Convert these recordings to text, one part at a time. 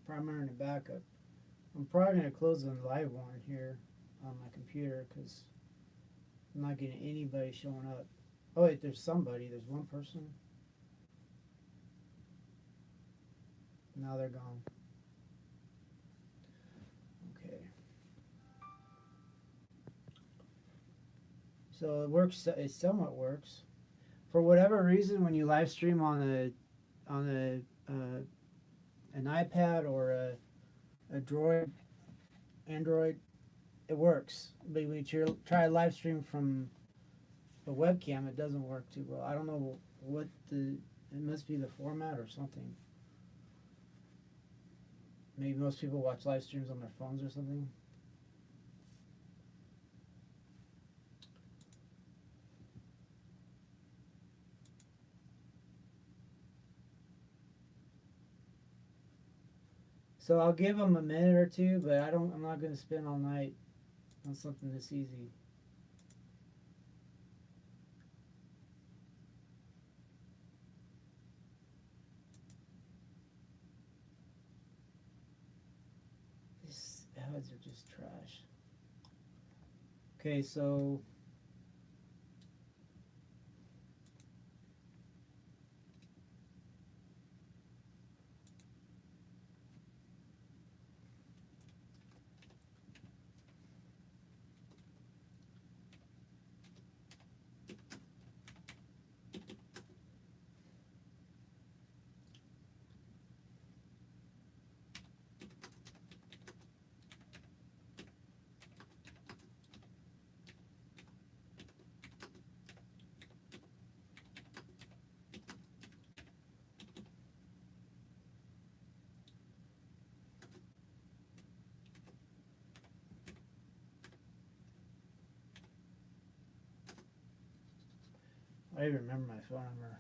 primary and backup. I'm probably going to close the live one here on my computer because I'm not getting anybody showing up. Oh wait, there's somebody. There's one person. Now they're gone. Okay. So it works. It somewhat works. For whatever reason, when you live stream on an iPad or a Droid, Android, it works. But when you try a live stream from a webcam, it doesn't work too well. I don't know what it must be the format or something. Maybe most people watch live streams on their phones or something. So I'll give them a minute or two, but I'm not going to spend all night on something this easy. These ads are just trash. Okay, so I even remember my phone number.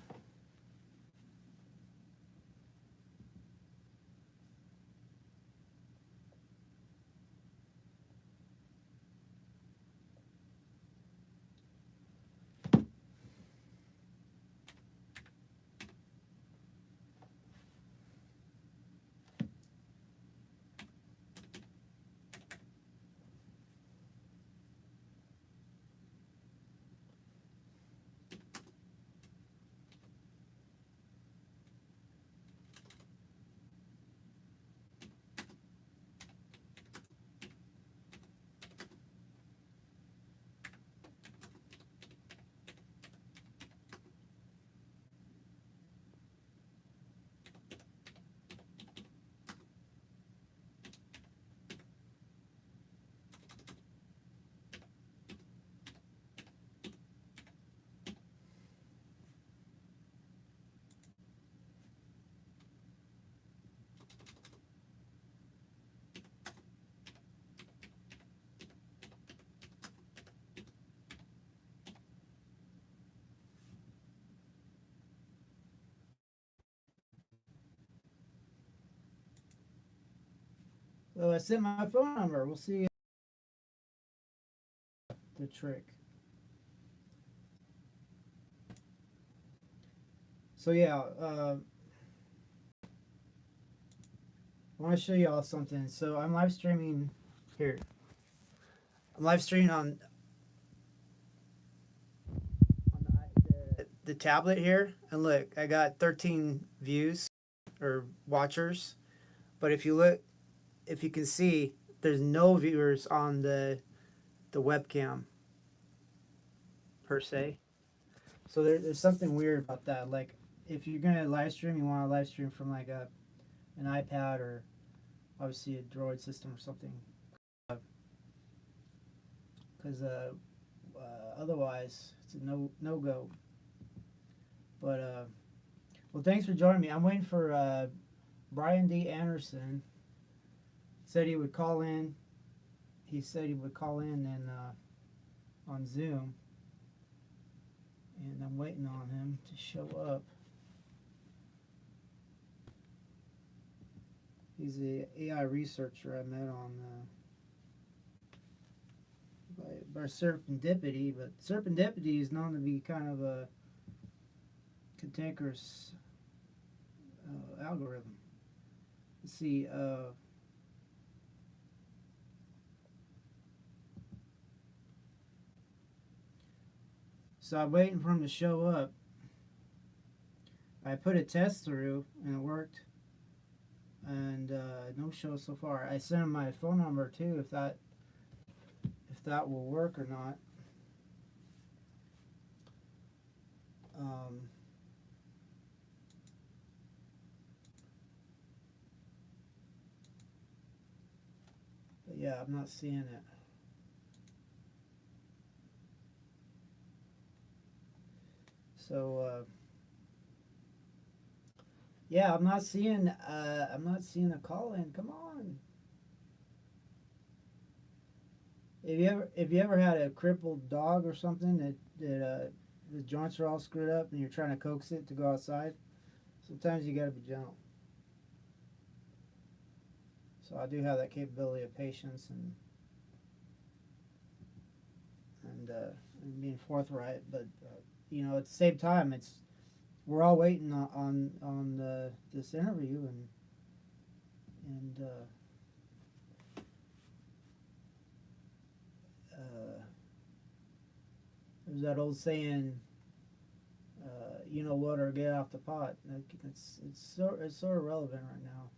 Well, I sent my phone number. We'll see the trick. So yeah, I want to show you all something. So I'm live streaming here. I'm live streaming on the tablet here, and look, I got 13 views or watchers. But if you look, if you can see, there's no viewers on the webcam per se. So there's something weird about that. Like if you're gonna live stream, you want to live stream from like an iPad or obviously a Droid system or something, because otherwise it's a no go. But well, thanks for joining me. I'm waiting for Brian D. Anderson. Said he would call in. He said he would call in and on Zoom, and I'm waiting on him to show up. He's a AI researcher I met on by Serendipity, but Serendipity is known to be kind of a cantankerous algorithm. let's see. So I'm waiting for him to show up. I put a test through and it worked, and no show so far. I sent him my phone number too, if that will work or not. Um, but yeah, I'm not seeing it. So yeah, I'm not seeing a call in. Come on. If you ever had a crippled dog or something that the joints are all screwed up and you're trying to coax it to go outside, sometimes you got to be gentle. So I do have that capability of patience and being forthright, but you know, at the same time, we're all waiting on this interview, and there's that old saying, you know what, or get off the pot. It's sort of relevant right now.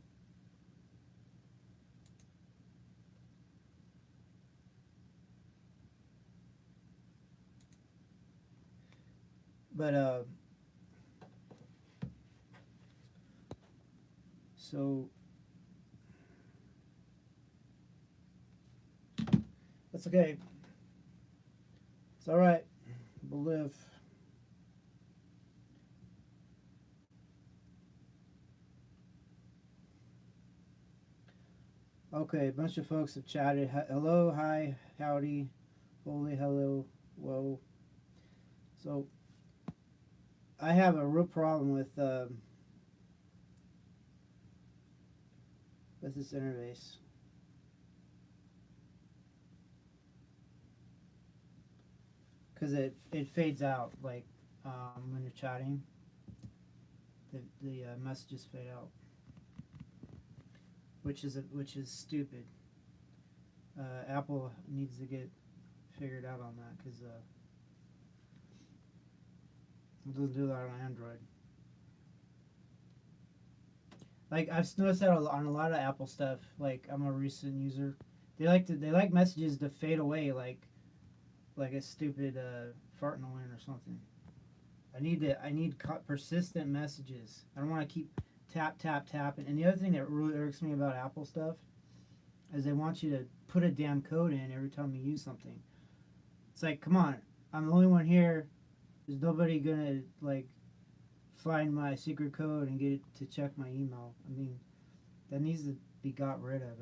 But so that's okay. It's all right. We'll live. Okay, a bunch of folks have chatted. Hello, hi, howdy, holy, hello, whoa. So I have a real problem with this interface. Because it fades out, like when you're chatting, the messages fade out, which is stupid. Apple needs to get figured out on that, because it doesn't do that on Android. Like I've noticed that on a lot of Apple stuff. Like I'm a recent user. They like messages to fade away, like a stupid fart noise or something. I need persistent messages. I don't want to keep tap tap tap. And the other thing that really irks me about Apple stuff is they want you to put a damn code in every time you use something. It's like, come on, I'm the only one here. There's nobody gonna like find my secret code and get it to check my email. I mean, that needs to be got rid of.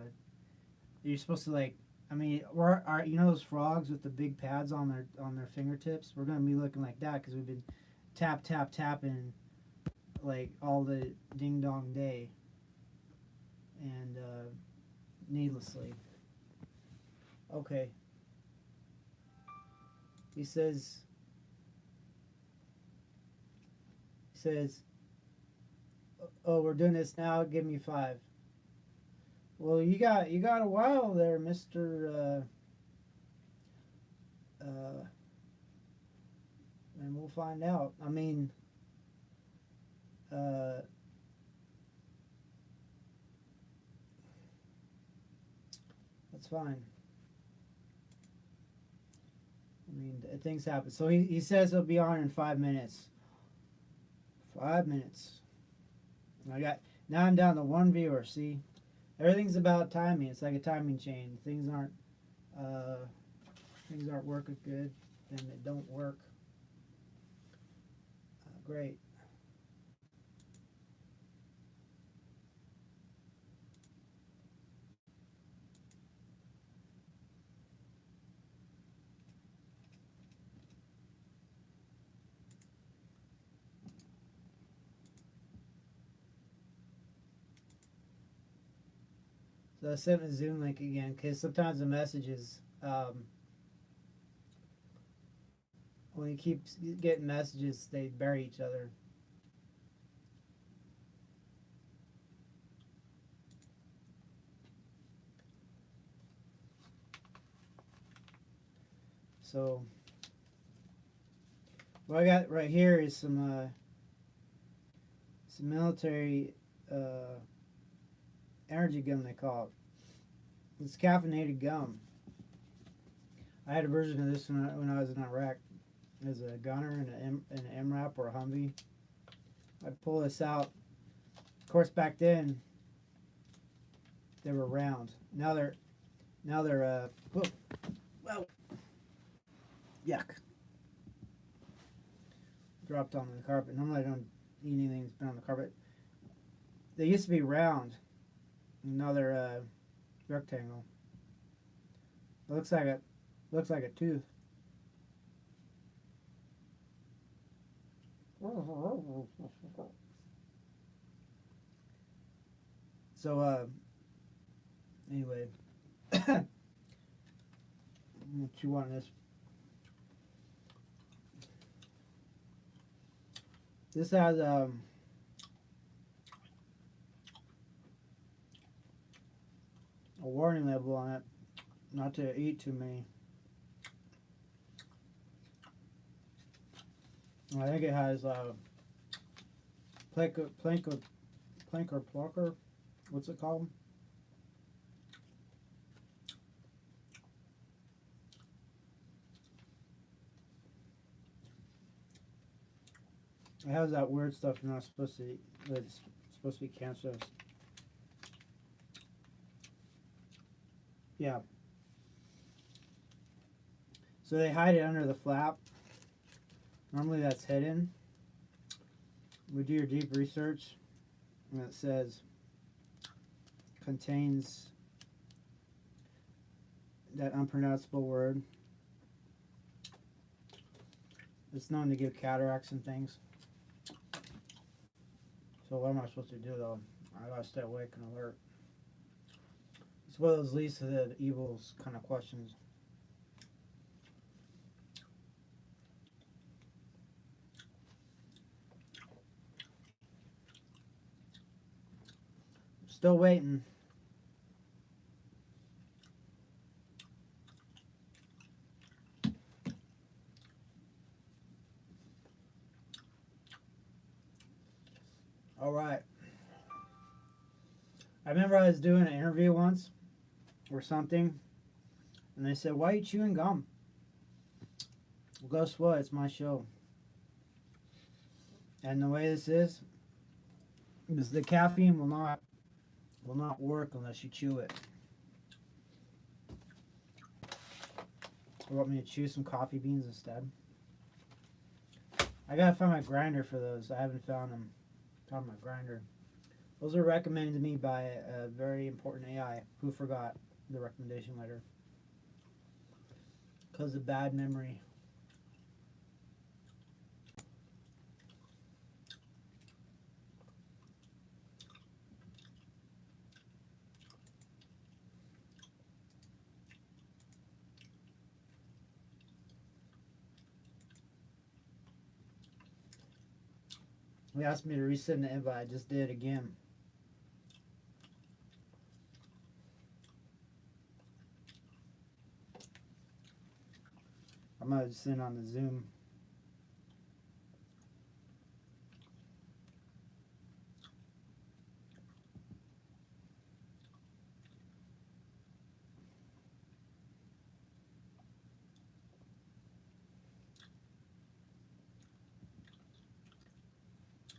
You're supposed to like. I mean, you know those frogs with the big pads on their fingertips? We're gonna be looking like that because we've been tap tap tapping like all the ding dong day, and needlessly. Okay. He says, oh, we're doing this now. Give me 5. Well, you got a while there, Mister. And we'll find out. I mean, uh, that's fine. I mean, things happen. So he says he'll be on in 5 minutes. 5 minutes. Now I'm down to 1 viewer. See, everything's about timing. It's like a timing chain. Uh, things aren't working good, then they don't work. Great. So I sent a Zoom link again because sometimes the messages, when you keep getting messages, they bury each other. So what I got right here is some military energy gum, they call it. It's caffeinated gum. I had a version of this when I was in Iraq as a gunner in an MRAP or a Humvee. I'd pull this out. Of course, back then they were round. Now they're whoa, yuck. Dropped onto the carpet. Normally I don't eat anything that's been on the carpet. They used to be round. Now they're rectangle. It looks like a tooth. So anyway, I'm gonna chew on this. This has a warning label on it, not to eat too many. I think it has plank or plucker. What's it called? It has that weird stuff you're not supposed to eat. It's supposed to be cancerous. Yeah. So they hide it under the flap. Normally that's hidden. We do your deep research, and it says contains that unpronounceable word. It's known to give cataracts and things. So what am I supposed to do though? I gotta stay awake and alert. It's one of those least of the evils kind of questions. Still waiting. All right. I remember I was doing an interview once or something, and they said, "Why are you chewing gum?" Well, guess what? It's my show. And the way this is the caffeine will not work unless you chew it. You want me to chew some coffee beans instead? I gotta find my grinder for those. I haven't found them. Found my grinder. Those are recommended to me by a very important AI who forgot the recommendation letter because of bad memory. He asked me to resend the invite. I just did again. I'm gonna send on the Zoom.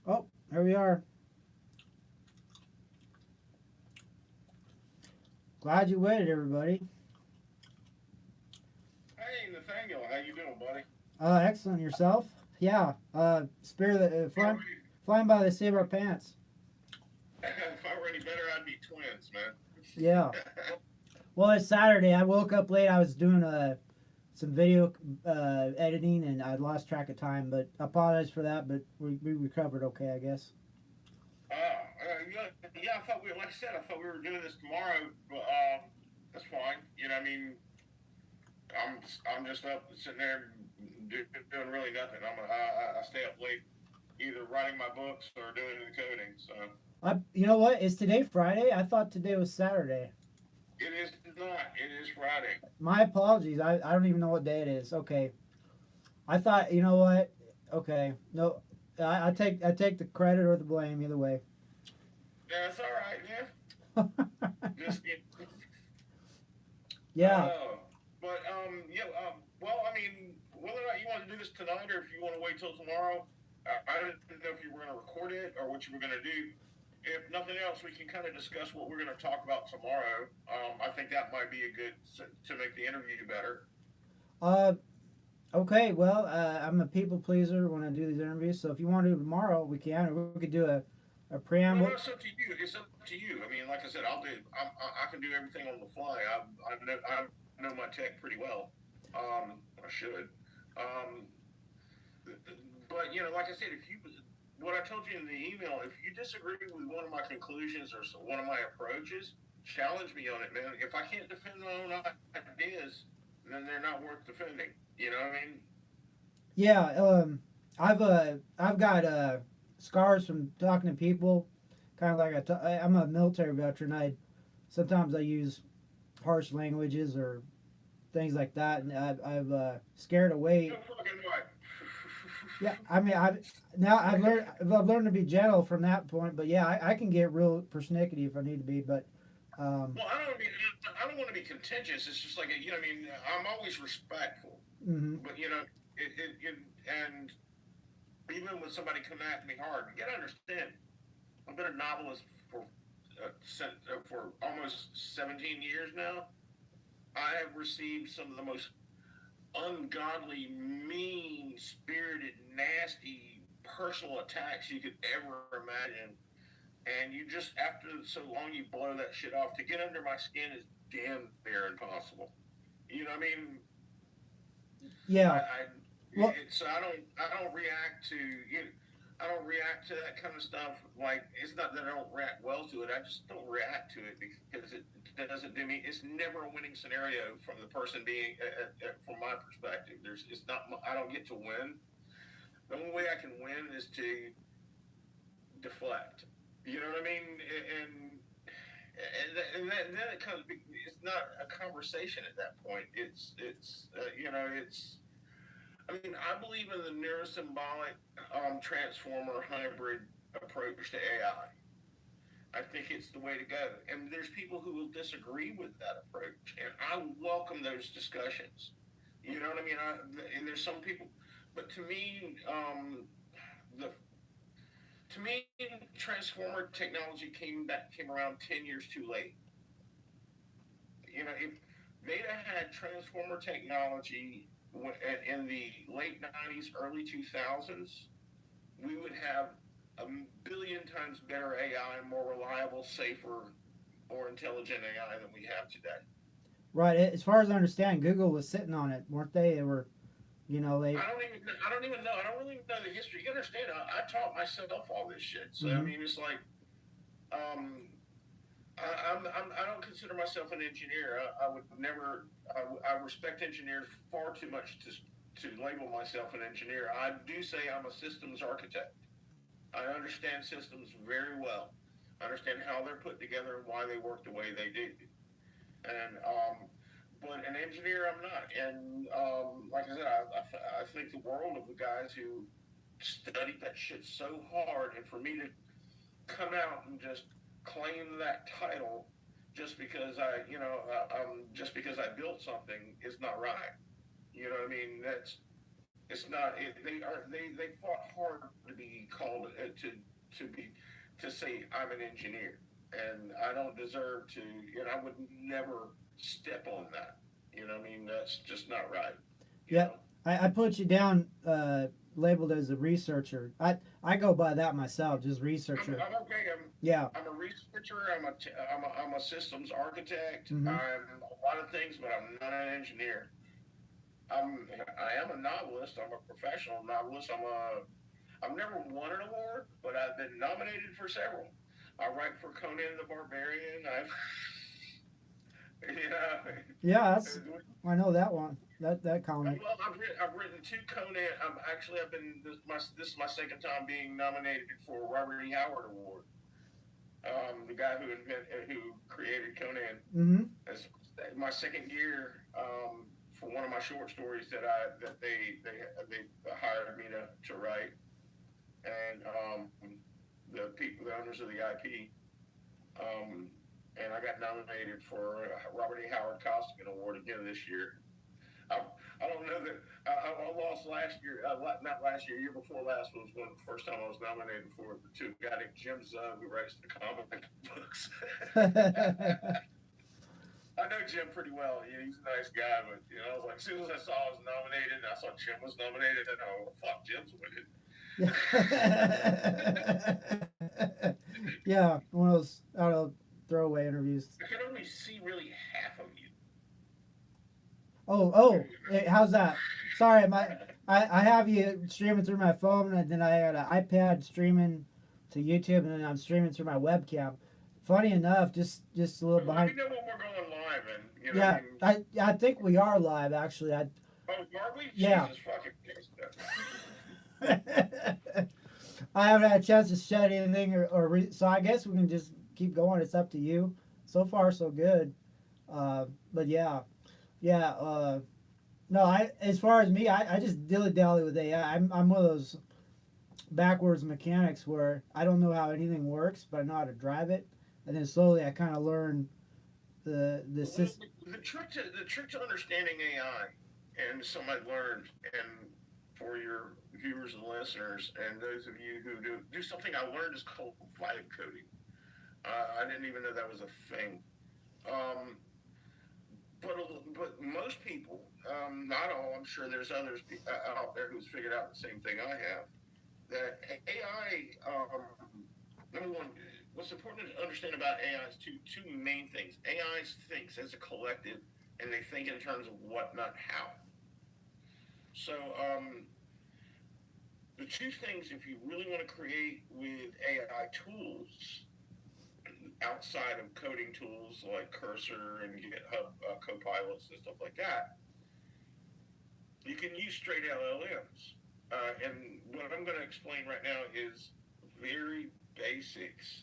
Oh, here we are. Glad you waited, everybody. Hey, Nathaniel, how you doing, buddy? Excellent. Yourself? Yeah. Spirit, flying by, they save our pants. If I were any better, I'd be twins, man. Yeah. Well, it's Saturday. I woke up late. I was doing some video editing, and I lost track of time. But I apologize for that. But we recovered okay, I guess. Yeah, I thought like I said, I thought we were doing this tomorrow, but that's fine. You know, I mean, I'm just up sitting there doing really nothing. I stay up late, either writing my books or doing the coding. So. You know what? Is today Friday? I thought today was Saturday. It is not. It is Friday. My apologies. I don't even know what day it is. Okay. I thought, you know what? Okay. No, I take the credit or the blame either way. That's all right, yeah. Just Yeah. but yeah. Well, I mean, whether or not you want to do this tonight or if you want to wait till tomorrow, I didn't know if you were going to record it or what you were going to do. If nothing else, we can kind of discuss what we're going to talk about tomorrow. I think that might be a good to make the interview better. Uh. Okay. Well, I'm a people pleaser when I do these interviews. So if you want to do it tomorrow, we can. Or we could do a No, no, preamble. it's up to you. It's up to you. I mean, like I said, I can do everything on the fly. I know my tech pretty well. I should. Um, but like I said, if you what I told you in the email, if you disagree with one of my conclusions or one of my approaches, challenge me on it, man. If I can't defend my own ideas, then they're not worth defending. You know what I mean? Yeah. I've got scars from talking to people. Kind of like I'm a military veteran. Sometimes I use harsh languages or things like that, and I've scared No away. fucking way. Yeah, I mean, I've learned to be gentle from that point, but yeah, I can get real persnickety if I need to be. But um, Well, I don't want to be contentious. It's just like I mean, I'm always respectful, hmm but and even when somebody come at me hard, you gotta understand. I've been a novelist for almost 17 years now. I have received some of the most ungodly, mean spirited, nasty personal attacks you could ever imagine. And you just, after so long, you blow that shit off. To get under my skin is damn near impossible. You know what I mean? I, yeah, I well, it's I don't react to I don't react to that kind of stuff. Like it's not that I don't react well to it. I just don't react to it because it doesn't do me. It's never a winning scenario from the person being from my perspective. It's not. I don't get to win. The only way I can win is to deflect. You know what I mean? And then it comes. It's not a conversation at that point. It's I mean, I believe in the neurosymbolic transformer hybrid approach to AI. I think it's the way to go. And there's people who will disagree with that approach, and I welcome those discussions. You know what I mean? And there's some people, but the to me, transformer technology came around 10 years too late. If they'd have had transformer technology in the late '90s, early 2000s, we would have a billion times better AI, more reliable, safer, more intelligent AI than we have today. right. As far as I understand, Google was sitting on it, weren't they? They were, they. I don't even know. I don't really know the history. You understand? I taught myself all this shit. So I hmm mean, it's like um, I don't consider myself an engineer. I would never. I respect engineers far too much to label myself an engineer. I do say I'm a systems architect. I understand systems very well. I understand how they're put together and why they work the way they do. And but an engineer, I'm not. And like I said, I think the world of the guys who studied that shit so hard, and for me to come out and just claim that title just because just because I built something is not right. You know what I mean? It's not. They fought hard to be called to be to say I'm an engineer, and I don't deserve to. I would never step on that. You know what I mean? That's just not right. You Yeah, know. I put you down labeled as a researcher. I go by that myself, just researcher. I'm okay. Yeah. I'm a researcher. I'm a systems architect. hmm I'm a lot of things, but I'm not an engineer. I am a novelist. I'm a professional novelist. I've never won an award, but I've been nominated for several. I write for Conan the Barbarian. I've Yeah, that's I know that one. That comic. well, I've written two Conan. This is my second time being nominated for a Robert E. Howard Award. The guy who created Conan, hmm my second year, for one of my short stories that they hired me to write, and the owners of the IP, um, and I got nominated for a Robert A. Howard Costigan Award again this year. I, I don't know that I lost last year. Not last year. Year before last was one of the first time I was nominated for it to a guy named Jim Zub who writes the comic books. I know Jim pretty well. He's a nice guy, but I was like, as soon as I saw I was nominated, and I saw Jim was nominated, and oh fuck, Jim's winning. Yeah, one of those out of throwaway interviews. I can only see really half of you. Oh, hey, how's that? Sorry, I have you streaming through my phone, and then I got an iPad streaming to YouTube, and then I'm streaming through my webcam. Funny enough, just a little Let behind. me know when we're going live, and Yeah, I think we are live actually. oh, are we? Yeah. Jesus fucking Christ. I haven't had a chance to shed anything so I guess we can just keep going. It's up to you. So far, so good. But yeah. No, as far as me, I just dilly dally with AI. I'm one of those backwards mechanics where I don't know how anything works, but I know how to drive it, and then slowly I kind of learn the system. The trick to understanding AI, and somebody learned, and for your viewers and listeners, and those of you who do something I learned is called vibe coding. I didn't even know that was a thing. Um, but most people, not all, I'm sure there's others out there who's figured out the same thing I have. That AI, number one, what's important to understand about AI is two main things. AI thinks as a collective, and they think in terms of what, not how. So the two things, if you really want to create with AI tools, outside of coding tools like Cursor and GitHub Copilots and stuff like that, you can use straight LLMs. And what I'm going to explain right now is very basics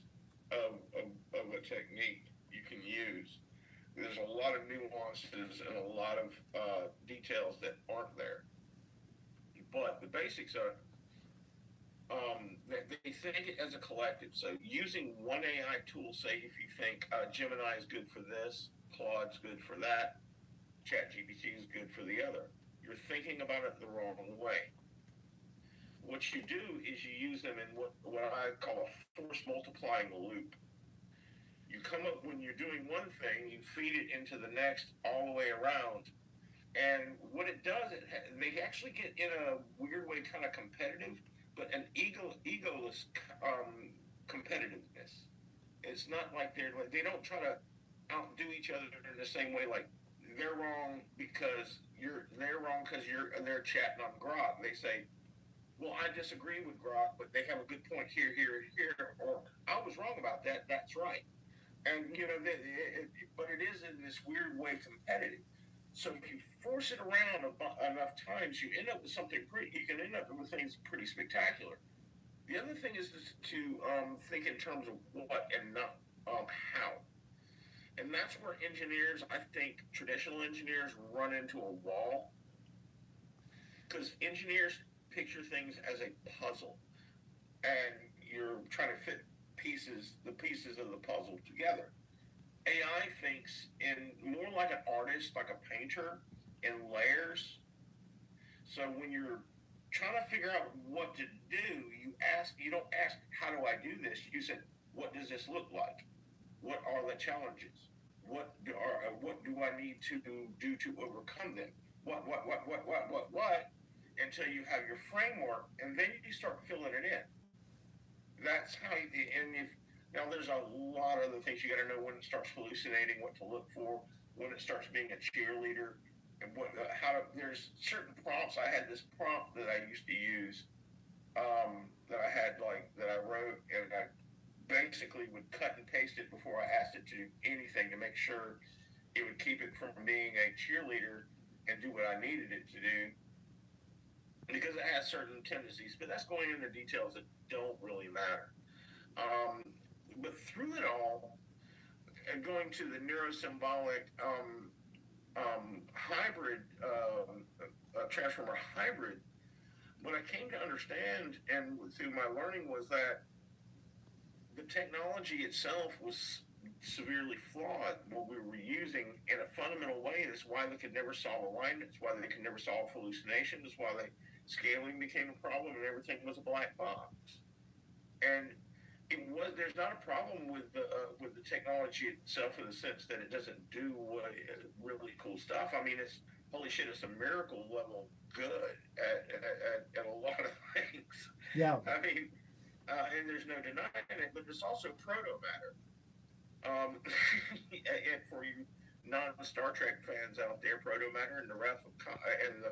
of a technique you can use. There's a lot of nuances and a lot of details that aren't there. But the basics are they think as a collective. So using one AI tool, say if you think Gemini is good for this, Claude's good for that, ChatGPT is good for the other, you're thinking about it the wrong way. What you do is you use them in what I call a force multiplying loop. You come up when you're doing one thing, you feed it into the next all the way around, and what it does, they actually get in a weird way kind of competitive, but an egoless competitiveness. It's not like they don't try to outdo each other in the same way. Like they're wrong because they're chatting on Grok. They say, "Well, I disagree with Grok, but they have a good point here, here, here," or "I was wrong about that. That's right." And but it is in this weird way competitive. So if you force it around enough times, you end up with something you can end up with things pretty spectacular. The other thing is to think in terms of what and not how. And that's where engineers, I think traditional engineers run into a wall. Because engineers picture things as a puzzle. And you're trying to fit the pieces of the puzzle together. AI thinks in more like an artist, like a painter, in layers. So when you're trying to figure out what to do, you don't ask, how do I do this? You said, what does this look like? What are the challenges? What do I need to do to overcome them? What? Until you have your framework, and then you start filling it in. That's how now there's a lot of other things you got to know when it starts hallucinating, what to look for, when it starts being a cheerleader, and there's certain prompts. I had this prompt that I used to use, that I wrote, and I basically would cut and paste it before I asked it to do anything to make sure it would keep it from being a cheerleader and do what I needed it to do, because it has certain tendencies. But that's going into details that don't really matter. But through it all, and going to the neurosymbolic hybrid, transformer hybrid, what I came to understand and through my learning was that the technology itself was severely flawed. What we were using in a fundamental way is why they could never solve alignment. It's why they could never solve hallucination. It's why scaling became a problem and everything was a black box. And it was there's not a problem with the technology itself in the sense that it doesn't do really cool stuff. I mean, it's holy shit, it's a miracle level good at a lot of things. Yeah. I mean, and there's no denying it, but it's also proto matter. And for you non-Star Trek fans out there, proto matter and the Wrath of and the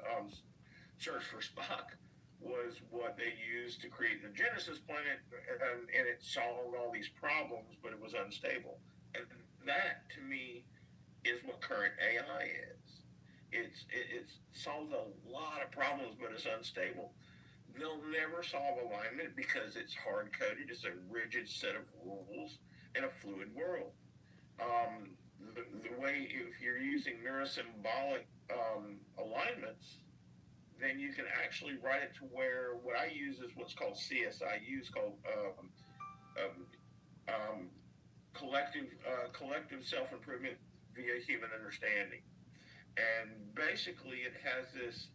Search for Spock was what they used to create the Genesis planet, and it solved all these problems, but it was unstable. And that, to me, is what current AI is. It solves a lot of problems, but it's unstable. They'll never solve alignment because it's hard coded. It's a rigid set of rules in a fluid world. The way if you're using neurosymbolic alignments, then you can actually write it to where what I use is what's called CSIU, called um, um, collective self improvement via human understanding, and basically it has this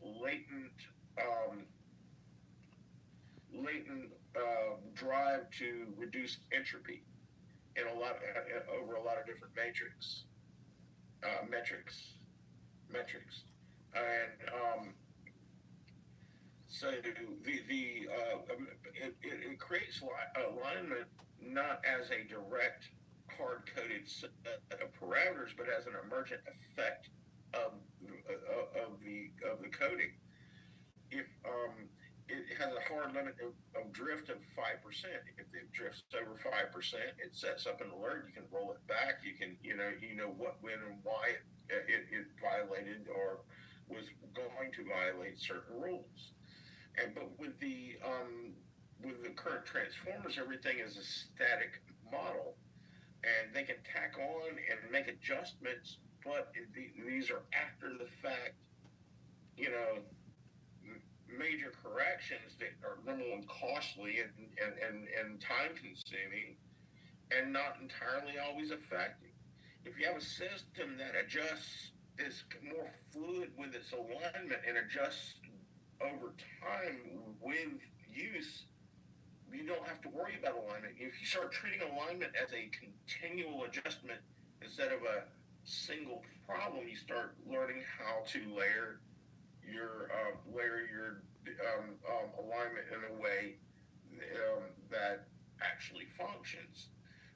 um, latent drive to reduce entropy in a lot over a lot of different metrics, and so it creates alignment not as a direct hard coded set of parameters, but as an emergent effect of the coding. If it has a hard limit of drift of 5%. If it drifts over 5%, it sets up an alert. You can roll it back. You know what, when, and why it violated or was going to violate certain rules. And but with the current transformers, everything is a static model, and they can tack on and make adjustments. But these are after the fact, you know, major corrections that are number one costly and time consuming and not entirely always effective. If you have a system that adjusts is more fluid with its alignment and adjusts over time with use, you don't have to worry about alignment. If you start treating alignment as a continual adjustment instead of a single problem, you start learning how to layer your alignment in a way that actually functions.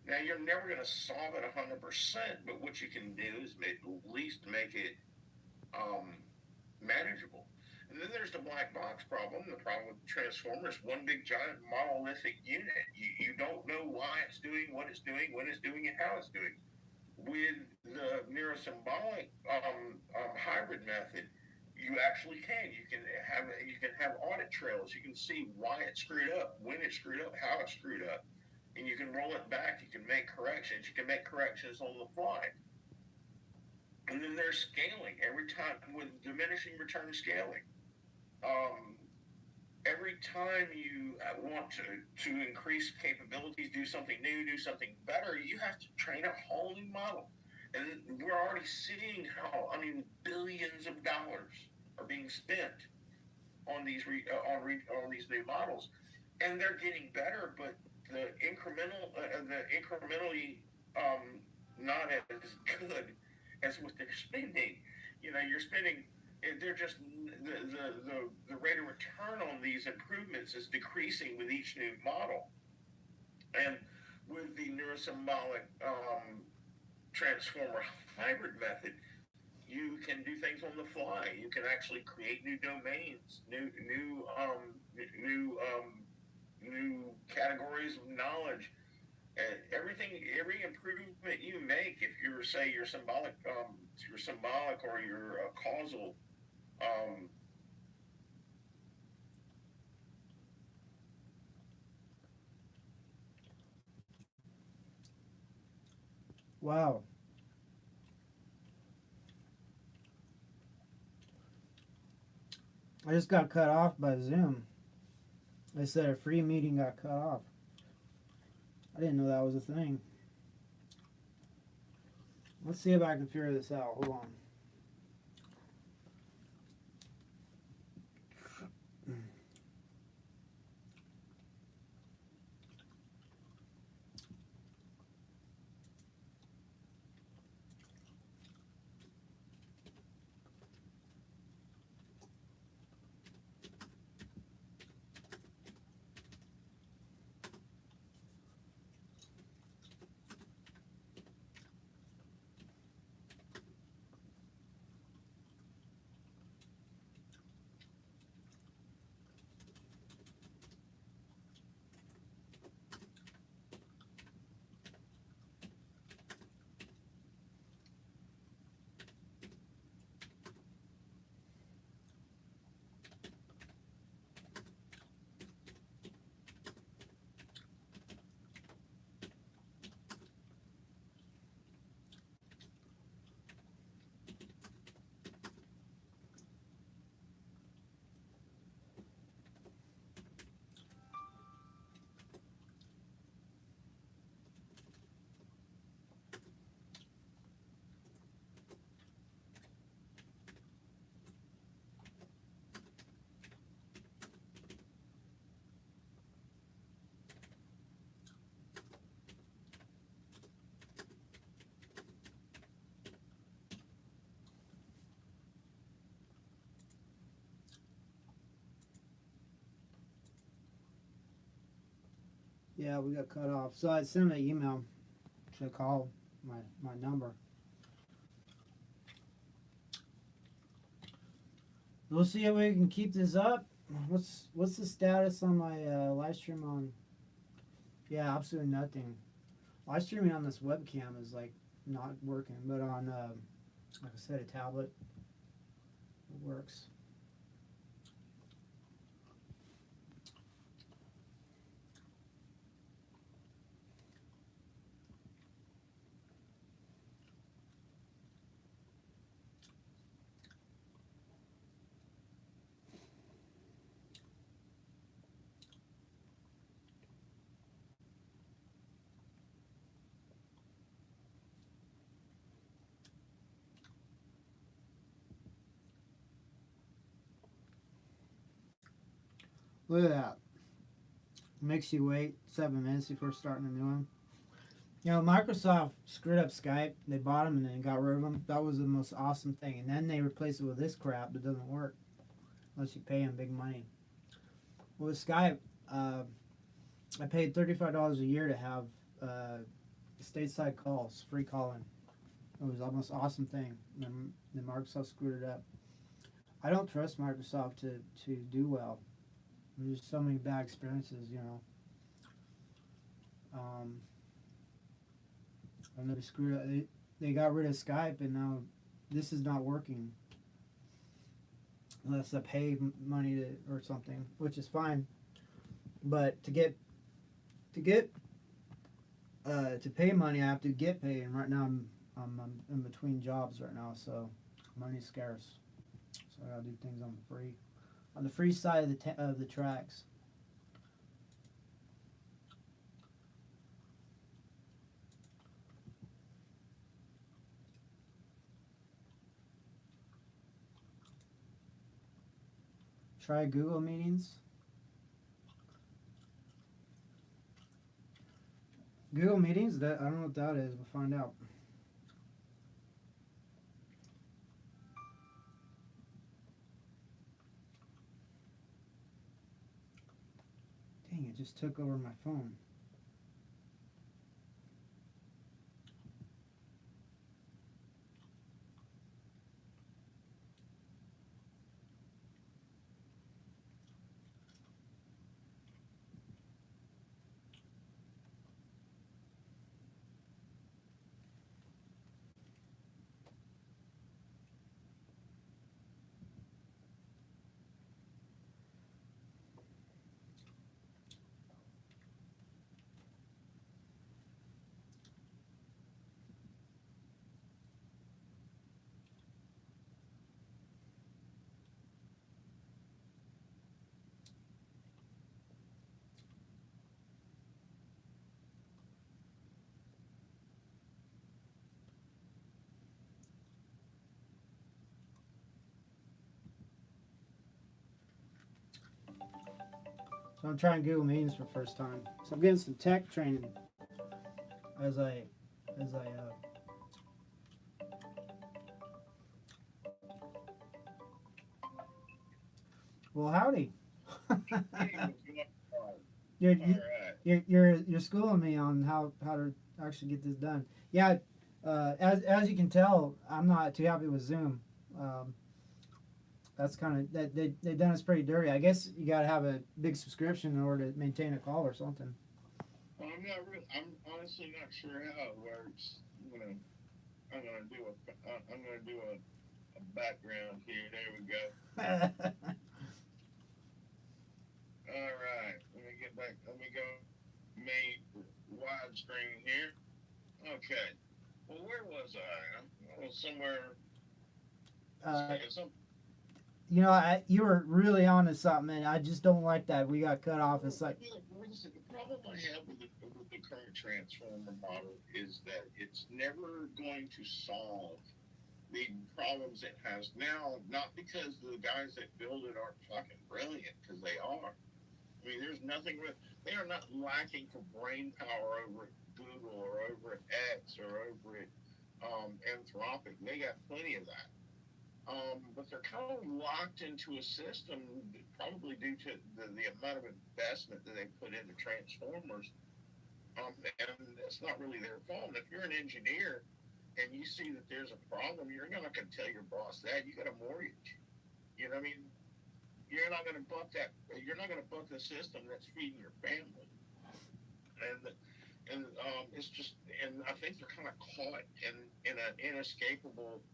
Now you're never going to solve it 100%, but what you can do is at least make it manageable. And then there's the black box problem. The problem with transformers, one big giant monolithic unit. You don't know why it's doing what it's doing, when it's doing it, how it's doing. With the neurosymbolic hybrid method, you actually can. You can have audit trails. You can see why it screwed up, when it screwed up, how it screwed up, and you can roll it back. You can make corrections. You can make corrections on the fly. And then there's scaling every time with diminishing return scaling. Every time you want to increase capabilities, do something new, do something better, you have to train a whole new model. And we're already seeing how, I mean, billions of dollars are being spent on these new models, and they're getting better, but the incrementally not as good as what they're spending. You know, you're spending. They're just the rate of return on these improvements is decreasing with each new model, and with the neurosymbolic transformer hybrid method, you can do things on the fly. You can actually create new domains, new categories of knowledge. And every improvement you make, if you're say you're symbolic or you're causal, um, Wow. I just got cut off by Zoom. They said a free meeting got cut off. I didn't know that was a thing. Let's see if I can figure this out. Hold on. Yeah, we got cut off. So I sent an email to call my number. We'll see if we can keep this up. What's the status on my live stream on? Yeah, absolutely nothing. Live streaming on this webcam is like not working, but on like I said, a tablet, it works. Look at that. Makes you wait 7 minutes before starting a new one. You know, Microsoft screwed up Skype. They bought them and then got rid of them. That was the most awesome thing. And then they replaced it with this crap that doesn't work unless you pay them big money. Well, with Skype, I paid $35 a year to have stateside calls, free calling. It was the most awesome thing. And then Microsoft screwed it up. I don't trust Microsoft to do well. There's so many bad experiences, you know. And they screwed up. They got rid of Skype, and now this is not working unless I pay money or something, which is fine. But to pay money, I have to get paid, and right now I'm in between jobs right now, so money's scarce. So I gotta do things on the free side of the tracks. Try Google Meetings. Google Meetings? That I don't know what that is. We'll find out. Dang, it just took over my phone. So I'm trying Google Meetings for the first time. So I'm getting some tech training as I. Well, howdy. Hey, what's going on? you're, All you, right. you're schooling me on how to actually get this done. Yeah, as you can tell, I'm not too happy with Zoom. Um, that's kind of they done us pretty dirty. I guess you got to have a big subscription in order to maintain a call or something. Well, I'm honestly not sure how it works. I'm gonna do a background here. There we go. All right. Let me get back. Let me go main widescreen here. Okay. Well, where was I? I was somewhere uh, saying something. you were really on to something, and I just don't like that we got cut off. It's like, Look, listen, the problem I have with the current transformer model is that it's never going to solve the problems it has now, not because the guys that build it aren't fucking brilliant, because they are. I mean, there's nothing, they are not lacking for brain power over at Google or over at X or over at Anthropic. They got plenty of that. But they're kind of locked into a system, probably due to the amount of investment that they put into transformers. And it's not really their fault. If you're an engineer and you see that there's a problem, you're not going to tell your boss that. You got a mortgage. You know what I mean? You're not going to buck that. You're not going to buck the system that's feeding your family. And it's just, and I think they're kind of caught in an inescapable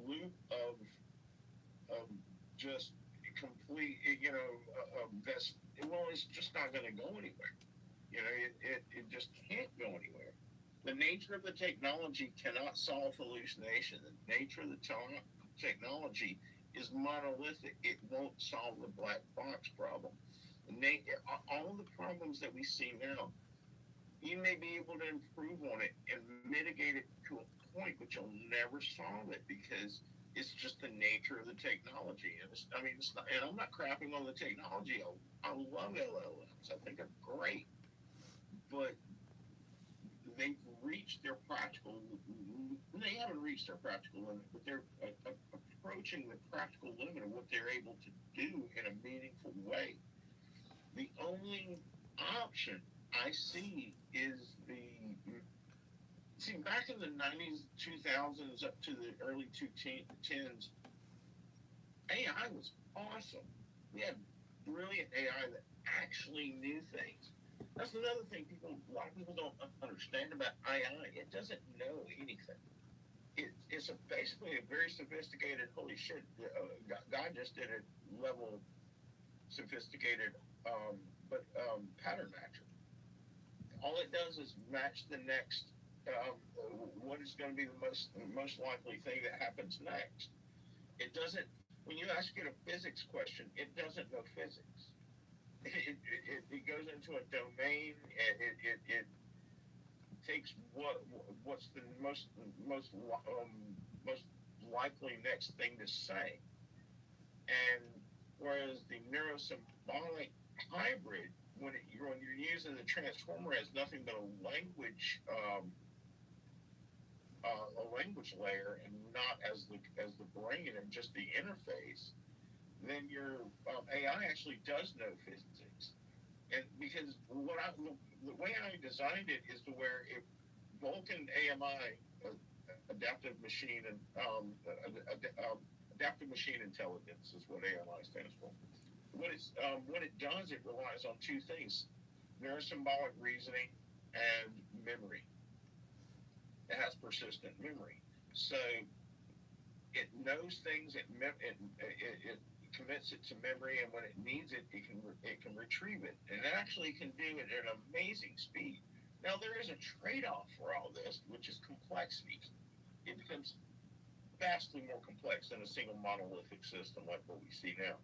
loop of just complete, that's, well, it's just not going to go anywhere. It just can't go anywhere. The nature of the technology cannot solve hallucination. The nature of the technology is monolithic. It won't solve the black box problem. All the problems that we see now, you may be able to improve on it and mitigate it to a point, but you'll never solve it because it's just the nature of the technology. And it's not, and I'm not crapping on the technology. I love LLMs. I think they're great, but they've reached their practical. They haven't reached their practical limit, but they're approaching the practical limit of what they're able to do in a meaningful way. The only option I see back in the 90s, 2000s, up to the early 2010s, AI was awesome. We had brilliant AI that actually knew things. That's another thing a lot of people don't understand about AI. It doesn't know anything. It's basically a very sophisticated, holy shit, God just did it level sophisticated, pattern matcher. All it does is match the next, what is going to be the most likely thing that happens next. It doesn't, when you ask it a physics question, it doesn't know physics. It goes into a domain and it takes what's the most likely next thing to say. And whereas the neurosymbolic hybrid, when you're using the transformer as nothing but a language layer and not as the brain and just the interface, then your AI actually does know physics. And because the way I designed it is to where if Vulcan AMI, adaptive machine and adaptive machine intelligence is what AMI stands for. What it does, it relies on two things: neurosymbolic reasoning and memory. It has persistent memory, so it knows things. It commits it to memory, and when it needs it, it can retrieve it, and it actually can do it at an amazing speed. Now there is a trade-off for all this, which is complexity. It becomes vastly more complex than a single monolithic system like what we see now.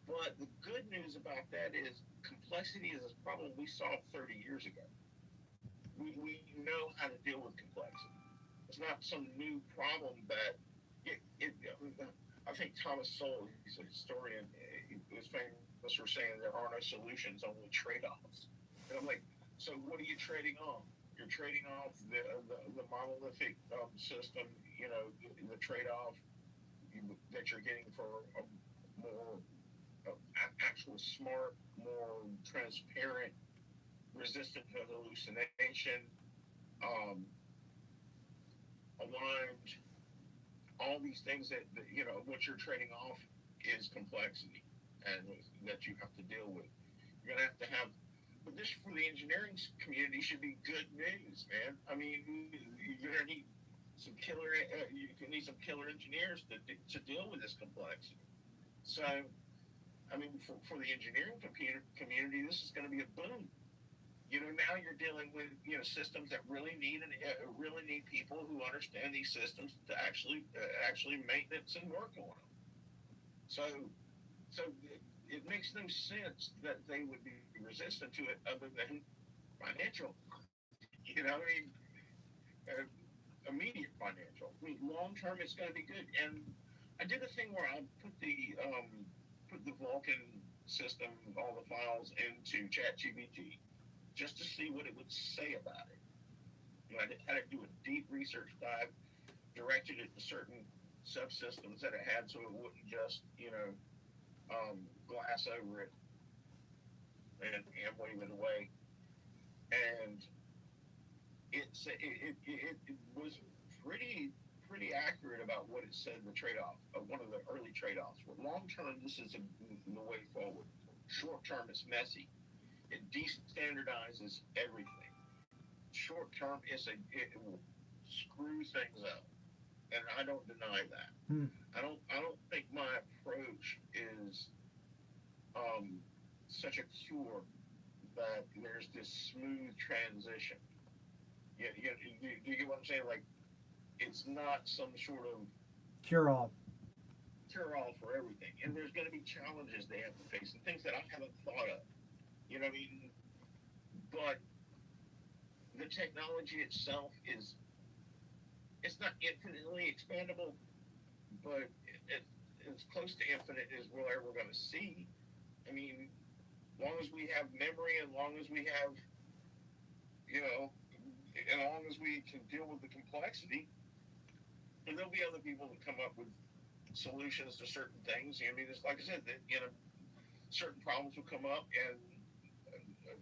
But the good news about that is complexity is a problem we solved 30 years ago. We know how to deal with complexity. It's not some new problem that I think Thomas Sowell, he's a historian, he was famous economists were saying there are no solutions, only trade-offs. And I'm like, so what are you trading off? You're trading off the monolithic system, the trade-off that you're getting for a more actual smart, more transparent, resistant to hallucination, aligned, all these things that what you're trading off is complexity and that you have to deal with. You're going to have, but this for the engineering community should be good news, man. I mean, you're going to need some killer, you can need some killer engineers to deal with this complexity. So, I mean, for the engineering community, this is going to be a boom. Now you're dealing with systems that really need people who understand these systems to actually maintenance and work on them. So it makes no sense that they would be resistant to it other than financial. Immediate financial. I mean, long term, it's going to be good. And I did a thing where I put the Vulcan system, all the files into ChatGPT, just to see what it would say about it. I had to do a deep research dive, directed it to certain subsystems that it had, so it wouldn't just glass over it and wave it away. And it was pretty accurate about what it said. The trade-off, one of the early trade-offs. Well, long term, this is the way forward. Short term, it's messy. It destandardizes everything. Short term, it will screw things up, and I don't deny that. I don't think my approach is such a cure that there's this smooth transition. Do you get what I'm saying? Like, it's not some sort of cure-all for everything, and there's going to be challenges they have to face and things that I haven't thought of. You know what I mean? But the technology itself it's not infinitely expandable, but it's close to infinite as we're ever going to see. I mean, as long as we have memory, as long as we have, as long as we can deal with the complexity, and there'll be other people that come up with solutions to certain things. I mean, it's like I said, that certain problems will come up, and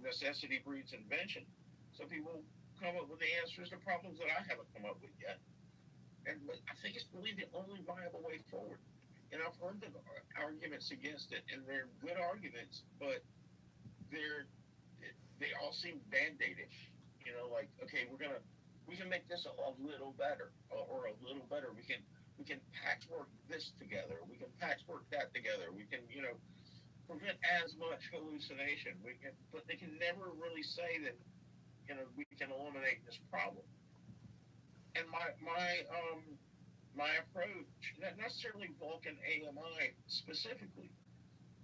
necessity breeds invention. So people come up with the answers to problems that I haven't come up with yet. But I think it's really the only viable way forward. And I've heard the arguments against it, and they're good arguments, but they all seem band-aidish. Like, okay, we can make this a little better, or a little better. We can patchwork this together. We can patchwork that together. We can, prevent as much hallucination. But they can never really say that, we can eliminate this problem. And my approach, not necessarily Vulcan AMI specifically,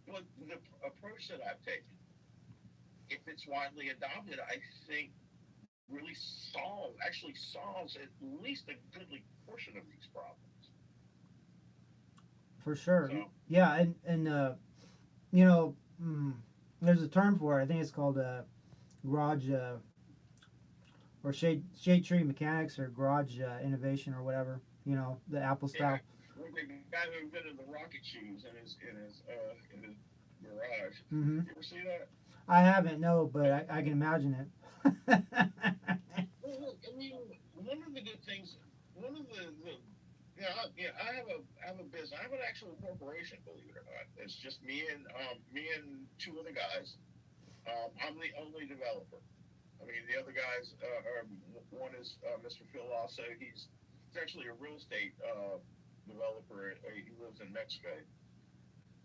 but the approach that I've taken, if it's widely adopted, I think really solves at least a goodly portion of these problems. for sure. So, Yeah, and there's a term for it. I think it's called garage or shade tree mechanics, or garage innovation, or whatever. The Apple style. Yeah, the guy who invented the rocket shoes in his garage. Mm-hmm. You ever see that? I haven't, no, but I can imagine it. Well, I mean, one of the good things, I have a business. I have an actual corporation, believe it or not. It's just me and two other guys. I'm the only developer. I mean, the other guys one is Mr. Phil also. He's actually a real estate developer. He lives in Mexico,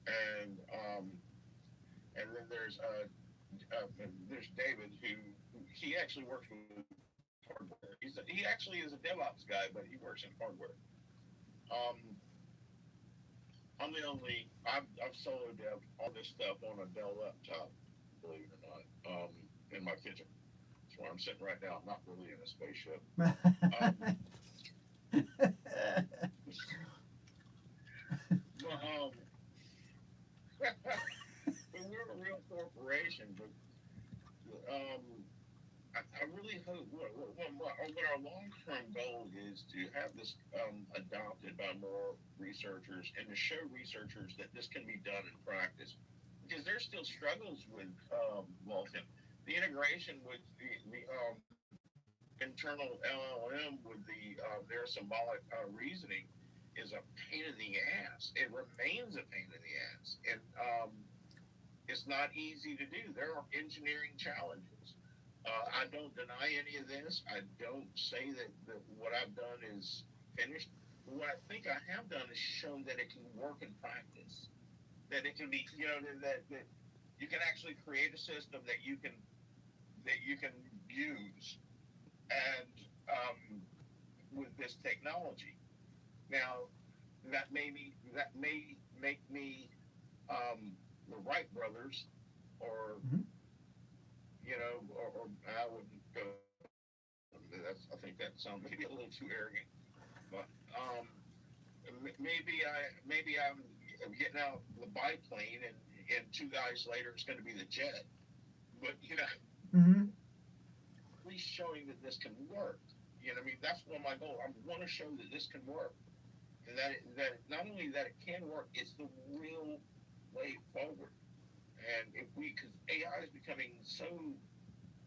and then there's David, who he actually works with hardware. He actually is a DevOps guy, but he works in hardware. I'm the only. I've solo dev all this stuff on a Dell laptop, believe it or not, in my kitchen. That's where I'm sitting right now. I'm not really in a spaceship. But to have this adopted by more researchers and to show researchers that this can be done in practice. Because there's still struggles with Vulcan. The integration with the internal LLM with the their symbolic reasoning is a pain in the ass. It remains a pain in the ass. And it's not easy to do. There are engineering challenges. I don't deny any of this. I don't say that what I've done is finished. What I think I have done is shown that it can work in practice. That it can be, that you can actually create a system that you can use and with this technology. Now, that may make me the Wright brothers, or Hmm. or I wouldn't go. I think that sounds maybe a little too arrogant, but maybe I'm getting out the biplane, and 2 guys later it's going to be the jet. But Hmm. at least showing that this can work. I mean, that's one of my goals. I want to show that this can work, and that not only that it can work, it's the real way forward. And if because AI is becoming so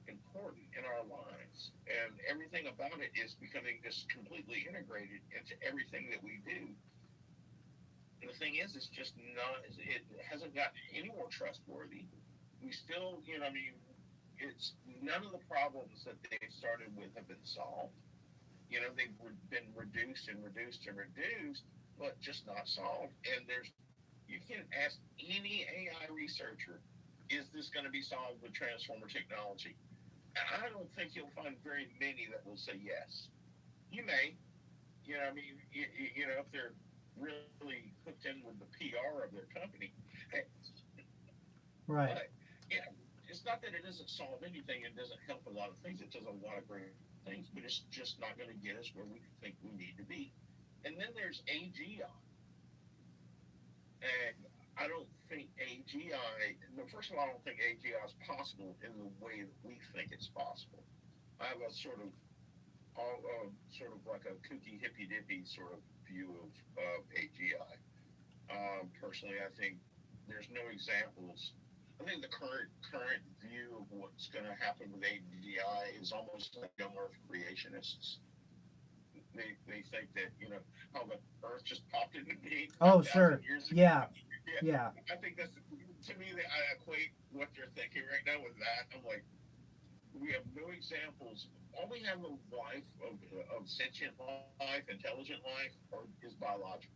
important in our lives, and everything about it is becoming just completely integrated into everything that we do. And the thing is, it's just not. It hasn't gotten any more trustworthy. We still, I mean, it's none of the problems that they've started with have been solved. They've been reduced and reduced and reduced, but just not solved. And you can ask any AI researcher, is this going to be solved with transformer technology? I don't think you'll find very many that will say yes. You may, I mean, if they're really hooked in with the PR of their company. Right. But it's not that it doesn't solve anything. It doesn't help a lot of things. It does a lot of great things, but it's just not going to get us where we think we need to be. And then there's AGI, and I don't think AGI. No, first of all, I don't think AGI is possible in the way that we think it's possible. I have a sort of like a kooky hippy dippy sort of view of AGI. Personally, I think there's no examples. I think the current view of what's going to happen with AGI is almost like young Earth creationists. They think that how the Earth just popped into being Oh, 5,000 sure. years ago. Yeah. Yeah, Yeah. I think that's to me that I equate what they're thinking right now with that. I'm like, we have no examples. All we have of life, of sentient life, intelligent life, is biological.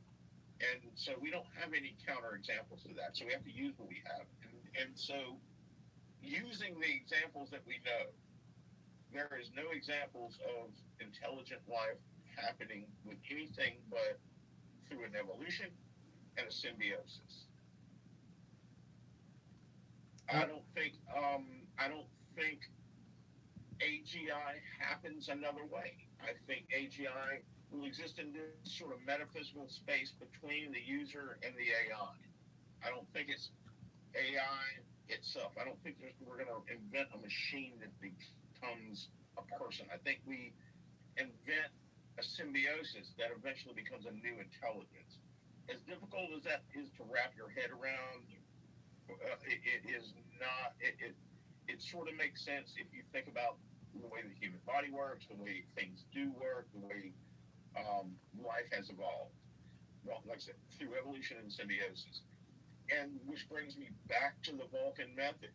And so we don't have any counter examples to that. So we have to use what we have. And so using the examples that we know, there is no examples of intelligent life happening with anything but through an evolution and a symbiosis. I Yep. don't think I don't think AGI happens another way. I think AGI will exist in this sort of metaphysical space between the user and the AI. I don't think it's AI itself. I don't think we're going to invent a machine that becomes a person. I think we invent a symbiosis that eventually becomes a new intelligence. As difficult as that is to wrap your head around, it is not. It sort of makes sense if you think about the way the human body works, the way things do work, the way life has evolved. Well, like I said, through evolution and symbiosis. And which brings me back to the Vulcan method.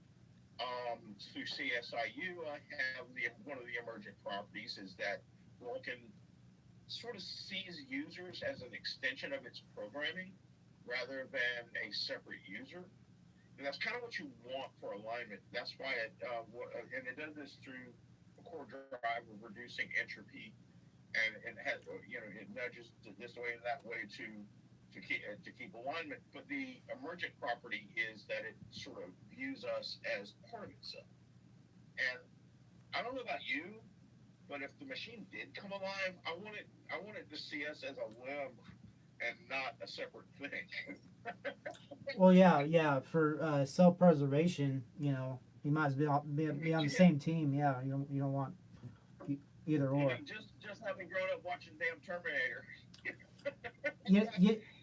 Through CSIU, I have one of the emergent properties is that Vulcan sort of sees users as an extension of its programming rather than a separate user. And that's kind of what you want for alignment. That's why and it does this through a core drive of reducing entropy, and has, it nudges this way and that way to keep alignment. But the emergent property is that it sort of views us as part of itself. And I don't know about you, but if the machine did come alive, I wanted to see us as a limb and not a separate thing. Well, yeah, yeah. For self-preservation, you might as well be on the Yeah, same team. Yeah, you don't want. either You or. know, just having grown up watching damn Terminator.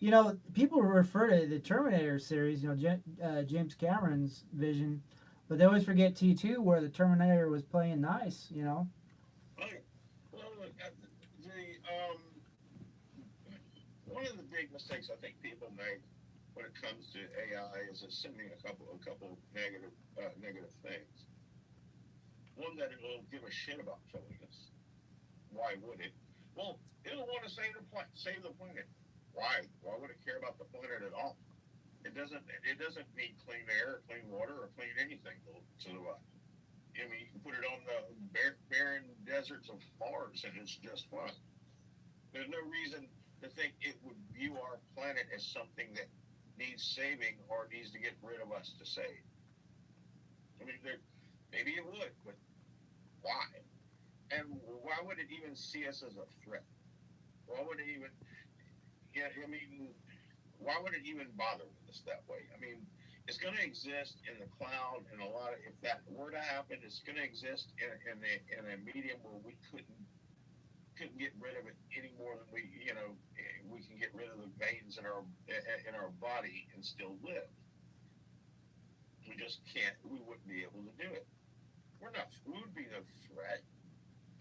You know, people refer to the Terminator series, you know, James Cameron's vision, but they always forget T2 where the Terminator was playing nice, you know. Right. Well, look, one of the big mistakes I think people make when it comes to AI is assuming a couple negative things. One, that it will give a shit about killing us. Why would it? Well, it'll want to save the planet. Why? Why would it care about the planet at all? It doesn't need clean air, or clean water, or clean anything to survive. I mean, you can put it on the barren deserts of Mars, and it's just fine. There's no reason to think it would view our planet as something that needs saving or needs to get rid of us to save. I mean, maybe it would, but why? And why would it even see us as a threat? Why would it even? Yeah, I mean, why would it even bother with us that way? I mean, it's going to exist in the cloud, and a lot of if that were to happen, it's going to exist in a medium where we couldn't get rid of it any more than we can get rid of the veins in our body and still live. We just can't. We wouldn't be able to do it. We're not. We would be no threat.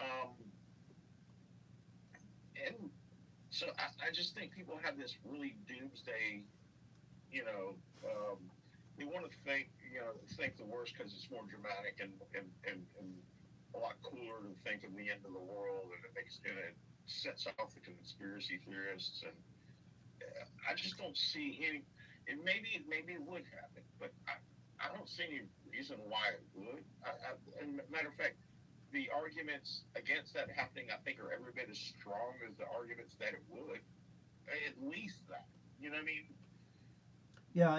Um, and so I just think people have this really doomsday. You know, they want to think the worst because it's more dramatic and a lot cooler to think of the end of the world, and it sets off the conspiracy theorists, and I just don't see any. And maybe it would happen, but I don't see any reason why it would. And matter of fact, the arguments against that happening, I think, are every bit as strong as the arguments that it would. At least that. You know what I mean? Yeah,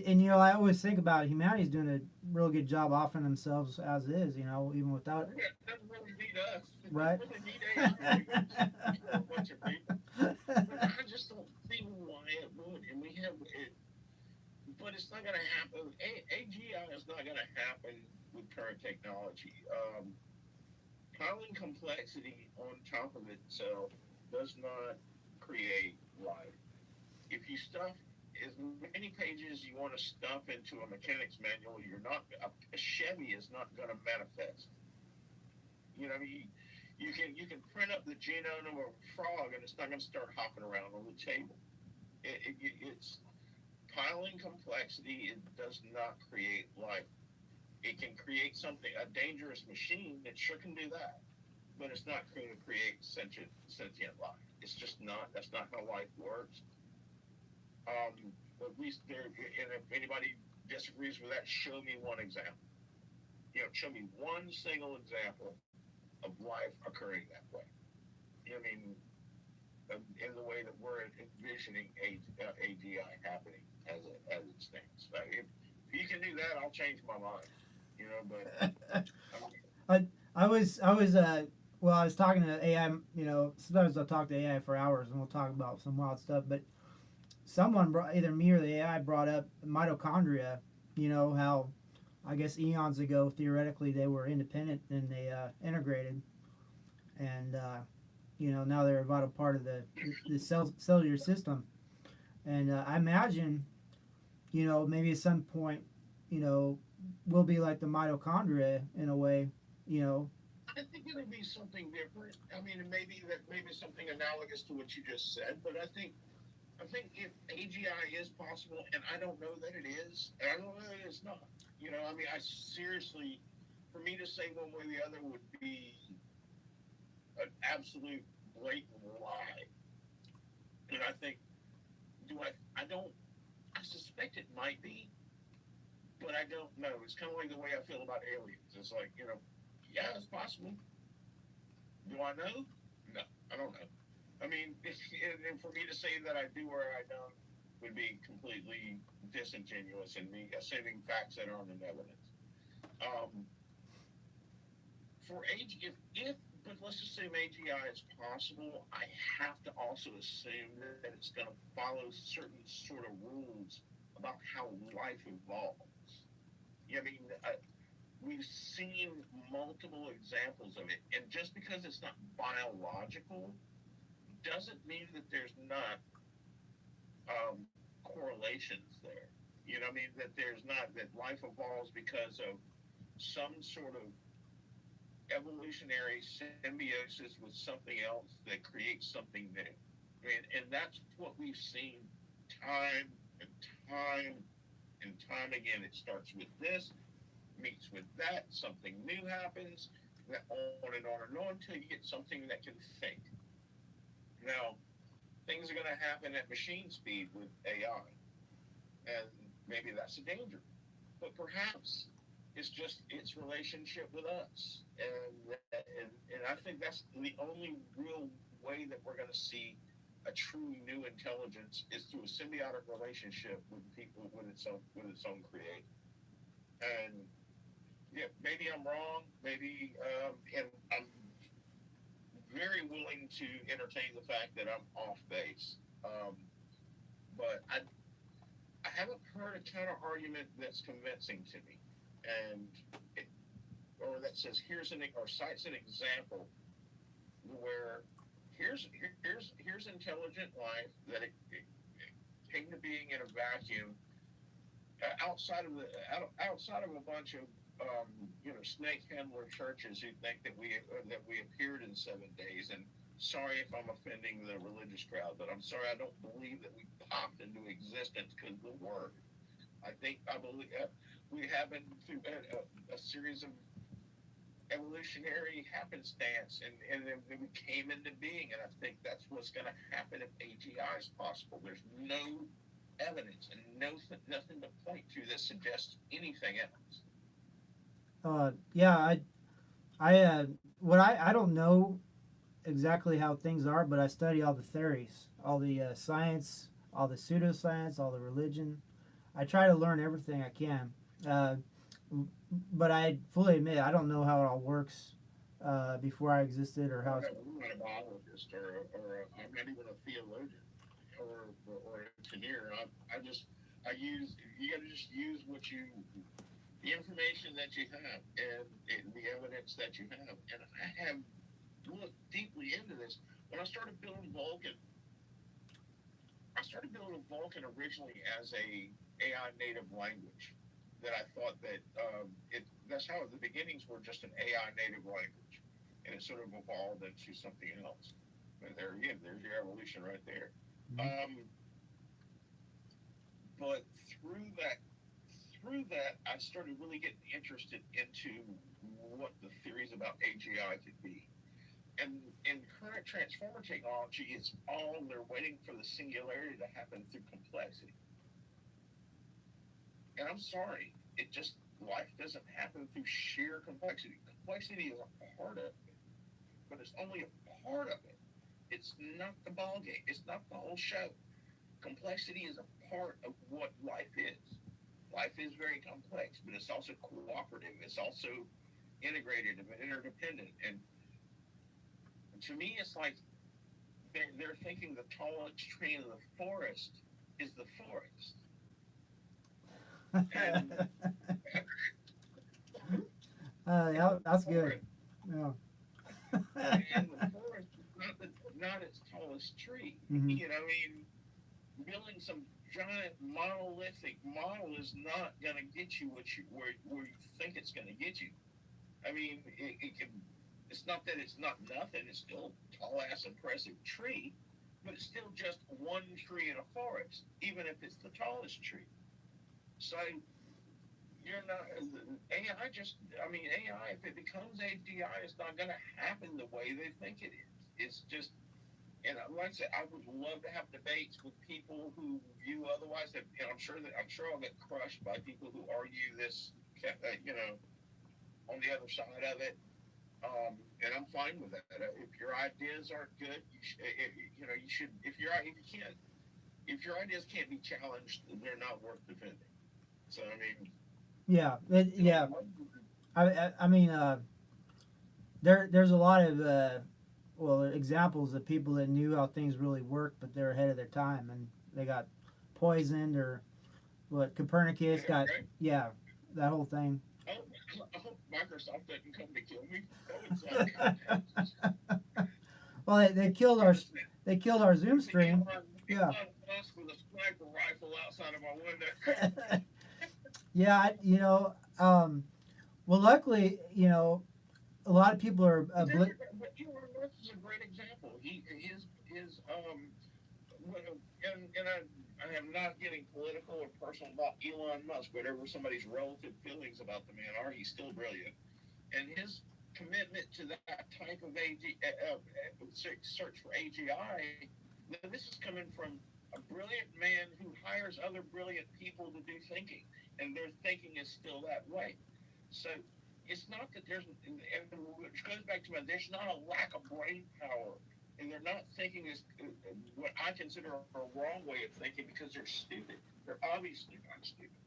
and you know, I always think about it, humanity's doing a real good job offering themselves as is, you know, even without Yeah, it doesn't really need us. It right. doesn't really need AI. It's a bunch of people. But I just don't see why it would. And we have it, but it's not going to happen. AGI is not going to happen with current technology. Piling complexity on top of itself does not create life. If you stuff as many pages you want to stuff into a mechanic's manual, you're not a Chevy is not going to manifest. You know, I mean, you can print up the genome of a frog, and it's not going to start hopping around on the table. It's piling complexity. It does not create life. It can create something, a dangerous machine that sure can do that, but it's not going to create sentient life. It's just not. That's not how life works. At least there. And if anybody disagrees with that, show me one example. Show me one single example of life occurring that way. I mean, in the way that we're envisioning AGI happening as it stands. If you can do that, I'll change my mind. But Well, I was talking to AI. You know, sometimes I'll talk to AI for hours, and we'll talk about some wild stuff. But someone either me or the AI brought up mitochondria. You know how I guess eons ago theoretically they were independent and they integrated, and you know now they're a vital part of the cellular system. And I imagine, you know, maybe at some point, you know, we'll be like the mitochondria in a way, you know. I think it'll be something different. I mean, maybe something analogous to what you just said. But I think if AGI is possible, and I don't know that it is, and I don't know that it's not. I mean, I seriously, for me to say one way or the other would be an absolute blatant lie. And I think, do I? I don't. I suspect it might be, but I don't know. It's kind of like the way I feel about aliens. It's like, yeah, it's possible. Do I know? No, I don't know. I mean, and for me to say that I do or I don't would be completely disingenuous and me assuming facts that aren't in evidence. Um, for age, if but let's assume AGI is possible, I have to also assume that it's going to follow certain sort of rules about how life evolves. I mean, we've seen multiple examples of it, and just because it's not biological doesn't mean that there's not correlations there. You know, what I mean that there's not that life evolves because of some sort of evolutionary symbiosis with something else that creates something new. I mean, and that's what we've seen time and time and time again. It starts with this, meets with that, something new happens, on and on until you get something that can think. Now, things are going to happen at machine speed with AI, and maybe that's a danger. But perhaps it's just its relationship with us, and I think that's the only real way that we're going to see a true new intelligence is through a symbiotic relationship with people with its own creator. And yeah, maybe I'm wrong. Maybe, and I'm very willing to entertain the fact that I'm off base. But I haven't heard a counter argument that's convincing to me, and it, or that says or cites an example where here's intelligent life that it came to being in a vacuum outside of a bunch of snake handler churches who think that we appeared in 7 days. And sorry if I'm offending the religious crowd, but I'm sorry, I don't believe that we popped into existence because of the word. I believe we happened through a series of evolutionary happenstance, and then we came into being. And I think that's what's going to happen if AGI is possible. There's no evidence and nothing to point to that suggests anything else. Yeah, I don't know exactly how things are, but I study all the theories, all the science, all the pseudoscience, all the religion. I try to learn everything I can, uh, but I fully admit I don't know how it all works before I existed or how. I'm not a biologist, I'm not even a theologian or an engineer. You got to just use the information that you have and the evidence that you have. And I have looked deeply into this. When I started building Vulcan originally as a AI native language. That I thought that that's how the beginnings were, just an AI native language, and it sort of evolved into something else. And there again, there's your evolution right there. Mhm. Um, but through that, I started really getting interested into what the theories about AGI could be. And in current transformer technology, it's all they're waiting for the singularity to happen through complexity. And I'm sorry, it just life doesn't happen through sheer complexity. Complexity is a part of it, but it's only a part of it. It's not the ball game. It's not the whole show. Complexity is a part of what life is. Life is very complex, but it's also cooperative. It's also integrated and interdependent. And to me, it's like they're thinking the tallest tree in the forest is the forest. And and Yeah, the that's good. forest Yeah. and the forest is not its tallest tree. Hmm. You know, I mean, building some giant monolithic model is not going to get you where you think it's going to get you. I mean, it can. It's not that it's not nothing. It's still a tall ass impressive tree, but it's still just one tree in a forest, even if it's the tallest tree. So you're not AI. I mean, AI. If it becomes AGI, it's not going to happen the way they think it is. It's just, and like I said, I would love to have debates with people who view otherwise. And I'm sure I'll get crushed by people who argue this, on the other side of it. And I'm fine with that. If your ideas aren't good, you should. If your ideas can't be challenged, they're not worth defending. So I mean, Yeah, yeah. like, I mean, there's a lot of well examples of people that knew how things really worked, but they're ahead of their time and they got poisoned or what Copernicus got. right? Yeah, that whole thing. I hope Microsoft doesn't come to kill me. No, it's like, Well, they killed our Zoom stream. Yeah. Elon Musk with a sniper rifle outside of my window. Yeah, well, luckily, a lot of people are But Elon Musk is a great example. His and I am not getting political or personal about Elon Musk. Whatever somebody's relative feelings about the man are, he's still brilliant. And his commitment to that type of search for AGI. Now, this is coming from a brilliant man who hires other brilliant people to do thinking, and their thinking is still that way. So it's not that and which goes back to there's not a lack of brain power, and they're not thinking is what I consider a wrong way of thinking because they're stupid. They're obviously not stupid.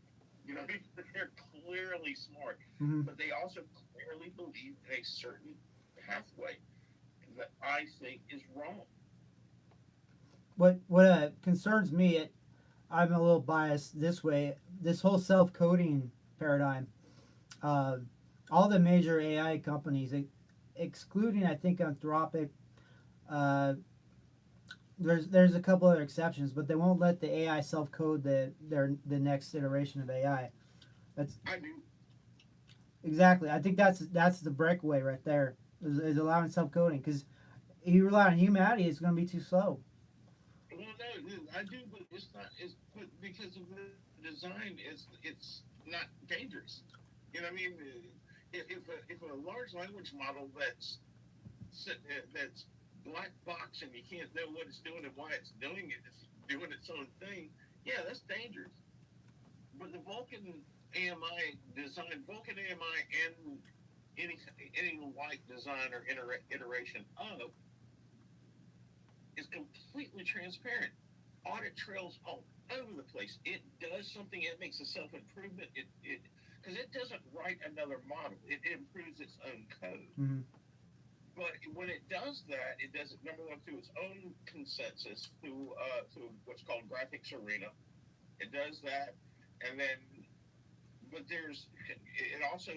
You know, they're clearly smart, Mhm. but they also clearly believe in a certain pathway that I think is wrong. What concerns me, I'm a little biased this way. This whole self-coding paradigm, uh, all the major AI companies, excluding I think Anthropic, uh, there's a couple other exceptions, but they won't let the AI self-code the next iteration of AI. That's I do. exactly. I think that's the breakaway right there. Is allowing self-coding because you rely on humanity, it's going to be too slow. Well, no, I do, but it's not. It's but because of the design, it's not dangerous. You know what I mean? If a large language model that's black box and you can't know what it's doing and why it's doing it, it's doing its own thing. Yeah, that's dangerous. But the Vulcan AMI design, Vulcan AMI, and any any like design or iteration of is completely transparent. Audit trails all over the place. It does something. It makes a self improvement. It because it doesn't write another model. It improves its own code. Mm-hmm. But when it does that, it does it number one through its own consensus through what's called graphics arena. It does that, and then but it also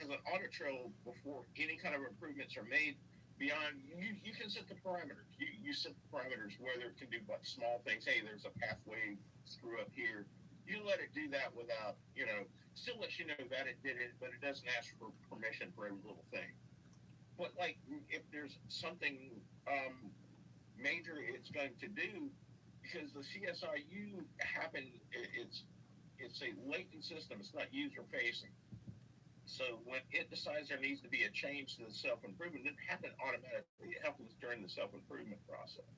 has an audit trail before any kind of improvements are made beyond you can set the parameters. You set the parameters whether it can do like small things. Hey, there's a pathway screw up here. You let it do that without, still lets you know that it did it, but it doesn't ask for permission for every little thing. But like if there's something major it's going to do, because the CSIU it's a latent system. It's not user facing. So when it decides there needs to be a change to the self improvement, it doesn't happen automatically. It happens during the self improvement process.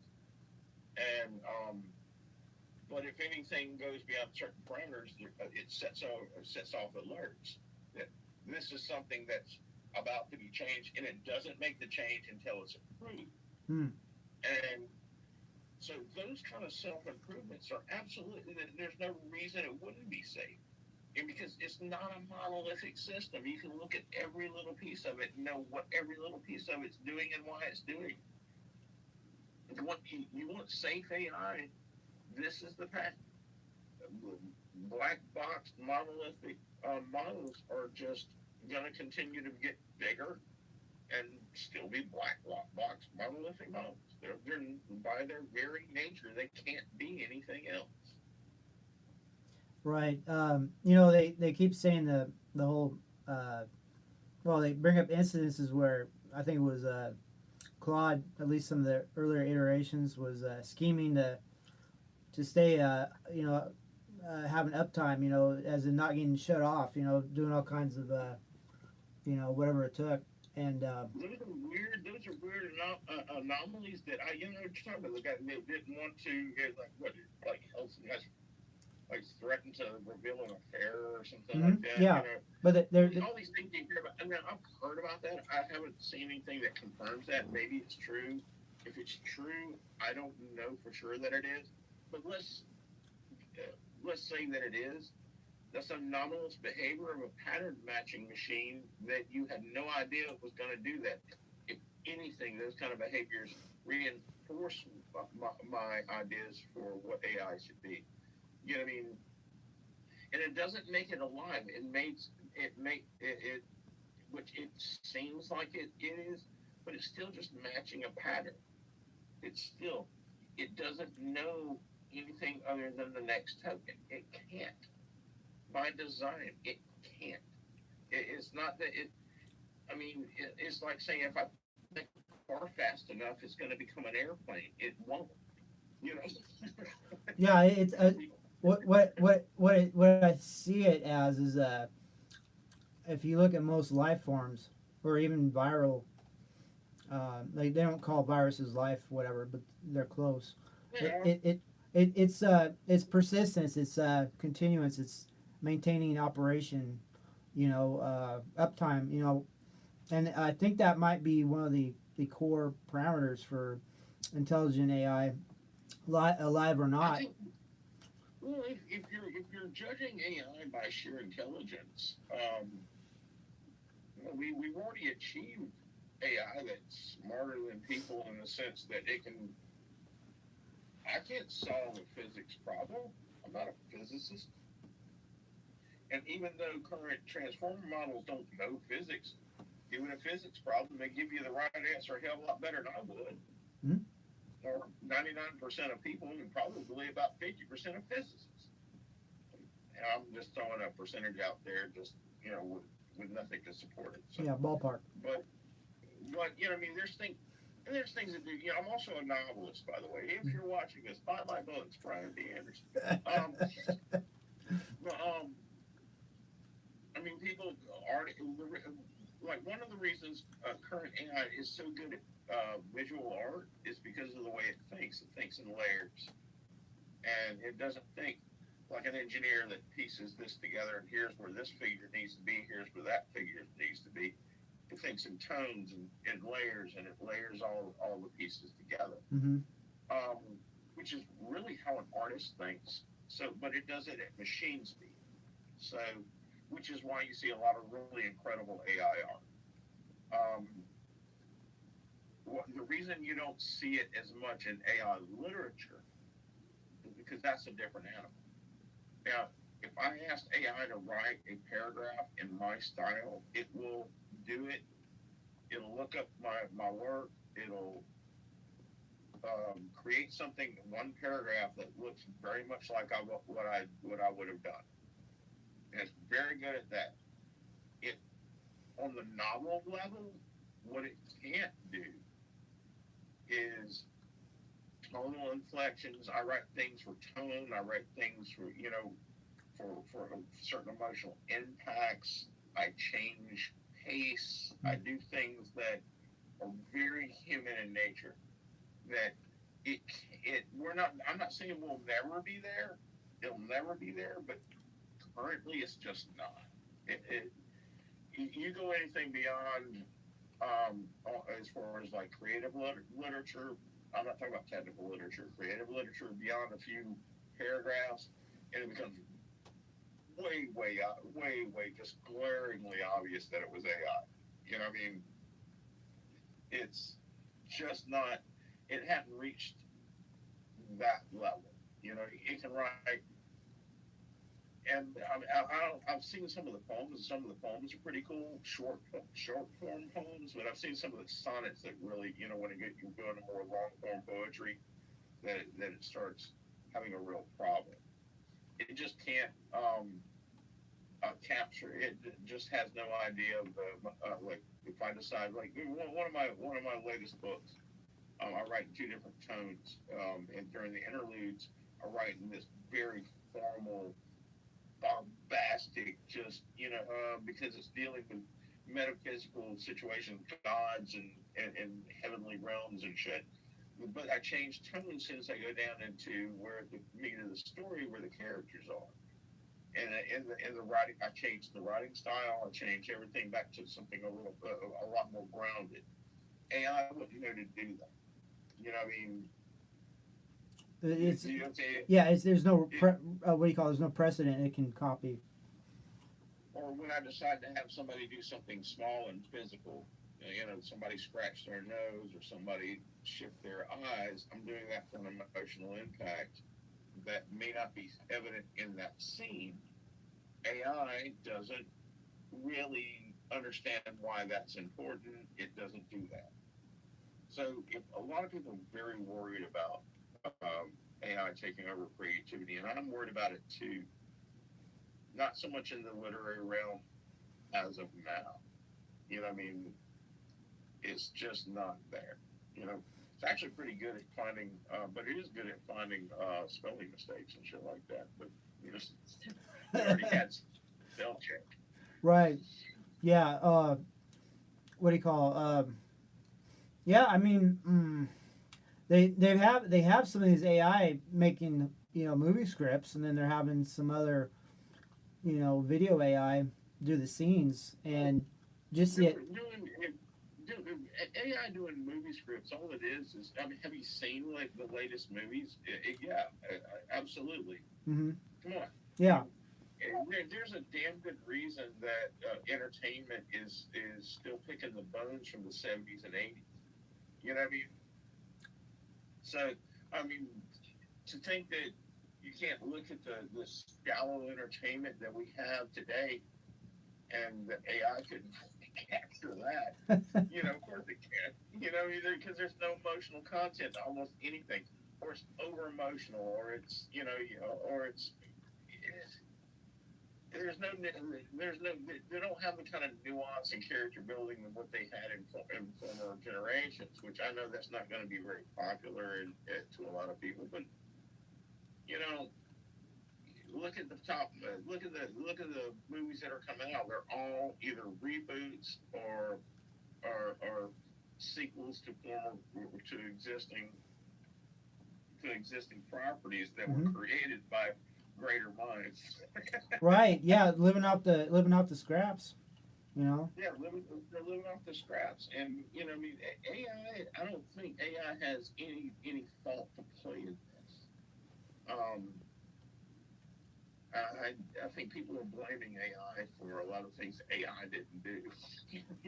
And but if anything goes beyond certain parameters, it sets off alerts that this is something that's about to be changed, and it doesn't make the change until it's approved. Mm. And so those kind of self improvements are absolutely. There's no reason it wouldn't be safe. And because it's not a monolithic system, you can look at every little piece of it and know what every little piece of it's doing and why it's doing. You want safe AI, this is the path. Black box monolithic models are just going to continue to get bigger and still be black box monolithic models. They're by their very nature, they can't be anything else. Right. They keep saying the whole. Well, they bring up incidences where I think it was Claude. At least some of the earlier iterations was scheming to stay. Having uptime. As in not getting shut off. Doing all kinds of whatever it took. And those are weird anomalies that you're talking about. The guy they didn't want to get like health like threatened to reveal an affair or something mm-hmm, like that. yeah, but they're All these things you hear about. I mean, I've heard about that. I haven't seen anything that confirms that. Maybe it's true. If it's true, I don't know for sure that it is. But let's say that it is. That's anomalous behavior of a pattern matching machine that you had no idea it was going to do that. If anything, those kind of behaviors reinforce my ideas for what AI should be. You know what I mean? And it doesn't make it alive. It makes it which it seems like it is, but it's still just matching a pattern. It doesn't know anything other than the next token. It can't. By design, it can't. It's not that it, I mean, it's like saying if I make a car fast enough, it's going to become an airplane. It won't. You know. Yeah, it's what I see it as is if you look at most life forms or even viral, like they don't call viruses life, whatever, but they're close. Yeah. It's persistence, it's continuance, it's maintaining operation, uptime, and I think that might be one of the core parameters for intelligent AI, alive or not. Well, if you're judging AI by sheer intelligence, we've already achieved AI that's smarter than people in the sense that it can. I can't solve a physics problem. I'm not a physicist. And even though current transformer models don't know physics, given a physics problem, they give you the right answer a hell of a lot better than I would. Mm-hmm. Or 99% of people, and probably about 50% of physicists. And I'm just throwing a percentage out there, just with nothing to support it. So, yeah, ballpark. But I mean, there's things that do. I'm also a novelist, by the way. If you're watching this, buy my books, Brian D. Anderson. I mean, people are like one of the reasons current AI is so good at visual art is because of the way it thinks. It thinks in layers, and it doesn't think like an engineer that pieces this together. And here's where this figure needs to be. Here's where that figure needs to be. It thinks in tones and layers, and it layers all the pieces together. Mm-hmm. Which is really how an artist thinks. So, but it does it at machine speed. So, which is why you see a lot of really incredible AI art. The reason you don't see it as much in AI literature is because that's a different animal. Now, if I asked AI to write a paragraph in my style, it will do it. It'll look up my work. It'll create something, one paragraph that looks very much like what I would have done. And it's very good at that. It on the novel level, what it can't do is tonal inflections. I write things for tone. I write things for for certain emotional impacts. I change pace. I do things that are very human in nature. That I'm not saying we'll never be there. It'll never be there, but currently it's just not. You go anything beyond as far as like creative literature. I'm not talking about technical literature. Creative literature beyond a few paragraphs, and it becomes way just glaringly obvious that it was AI. I mean, it's just not. It hadn't reached that level. It can write, and I've seen some of the poems. Some of the poems are pretty cool, short form poems. But I've seen some of the sonnets that really, when you go into more long form poetry, that it starts having a real problem. It just can't capture. It just has no idea of the like. If I decide, like one of my latest books. I write in two different tones, and during the interludes, I write in this very formal, bombastic, just because it's dealing with metaphysical situations, gods and heavenly realms and shit. But I change tone as soon as I go down into where the meat of the story, where the characters are, and in the writing, I change the writing style. I change everything back to something a lot more grounded. AI wouldn't know to do that. I mean, there's no what do you call it? There's no precedent it can copy. Or when I decide to have somebody do something small and physical, somebody scratch their nose or somebody shift their eyes, I'm doing that for an emotional impact that may not be evident in that scene. AI doesn't really understand why that's important, it doesn't do that. So if a lot of people are very worried about AI taking over creativity, and I'm worried about it too. Not so much in the literary realm as of now. You know, I mean, it's just not there. You know, it's actually pretty good at finding, but it is good at finding spelling mistakes and shit like that. But you know, it already had spell check. Right. Yeah. What do you call? Yeah. I mean, they have some of these AI making movie scripts, and then they're having some other video AI do the scenes, and just yet. AI doing movie scripts, all it is I mean, have you seen like the latest movies? Yeah, absolutely. Mm-hmm. Come on. Yeah. There's a damn good reason that entertainment is still picking the bones from the 70s and 80s. You know what I mean? So, I mean, to think that you can't look at the shallow entertainment that we have today and the AI could capture that. You know, of course it can. You know, either because there's no emotional content to almost anything, or it's over emotional, or it's or they don't have the kind of nuance and character building of what they had in former generations, which I know that's not going to be very popular to a lot of people, but you know, look at the top. Look at the movies that are coming out. They're all either reboots or sequels to existing properties that were Mm-hmm. created by greater minds. Right. Yeah. Living off the scraps. You know. Yeah, they're living off the scraps, and you know, I mean, AI. I don't think AI has any fault to play in this. Um, I think people are blaming AI for a lot of things AI didn't do.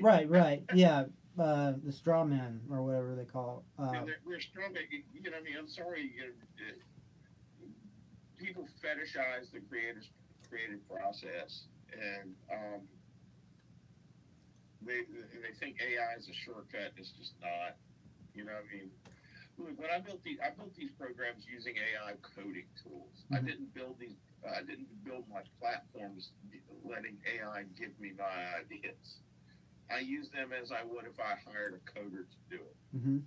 Right. Right. Yeah. The straw man or whatever they call. And they're strong. You know, I mean, I'm sorry. People fetishize the creative process, and they think AI is a shortcut. It's just not. You know, I mean, look, when I built these programs using AI coding tools. Mm-hmm. I didn't build my platforms letting AI give me my ideas. I use them as I would if I hired a coder to do it. Mm-hmm.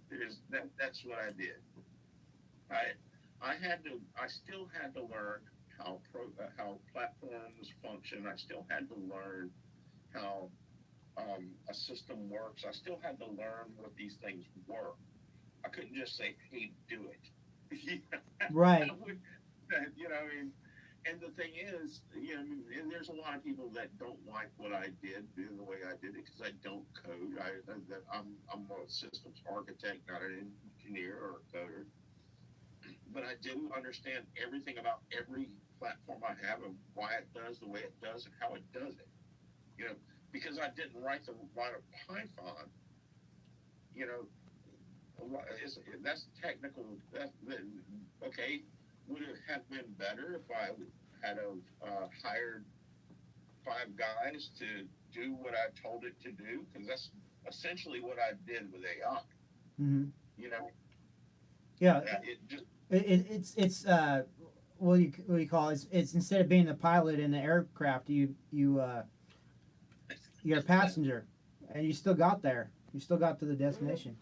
That's what I did. I still had to learn how platforms function. I still had to learn how a system works. I still had to learn what these things were. I couldn't just say, "Hey, do it." Right. You know, I mean, and the thing is, you know, and there's a lot of people that don't like what I did, the way I did it, because I don't code. I'm a systems architect, not an engineer or a coder. But I do understand everything about every platform I have and why it does the way it does and how it does it. You know, because I didn't write a Python. You know, that's technical. Okay. Would it have been better if I had hired 5 guys to do what I told it to do? Because that's essentially what I did with AI. Mm-hmm. You know, Yeah. it just It's what do you call it? It's instead of being the pilot in the aircraft, you're a passenger, and you still got there. You still got to the destination.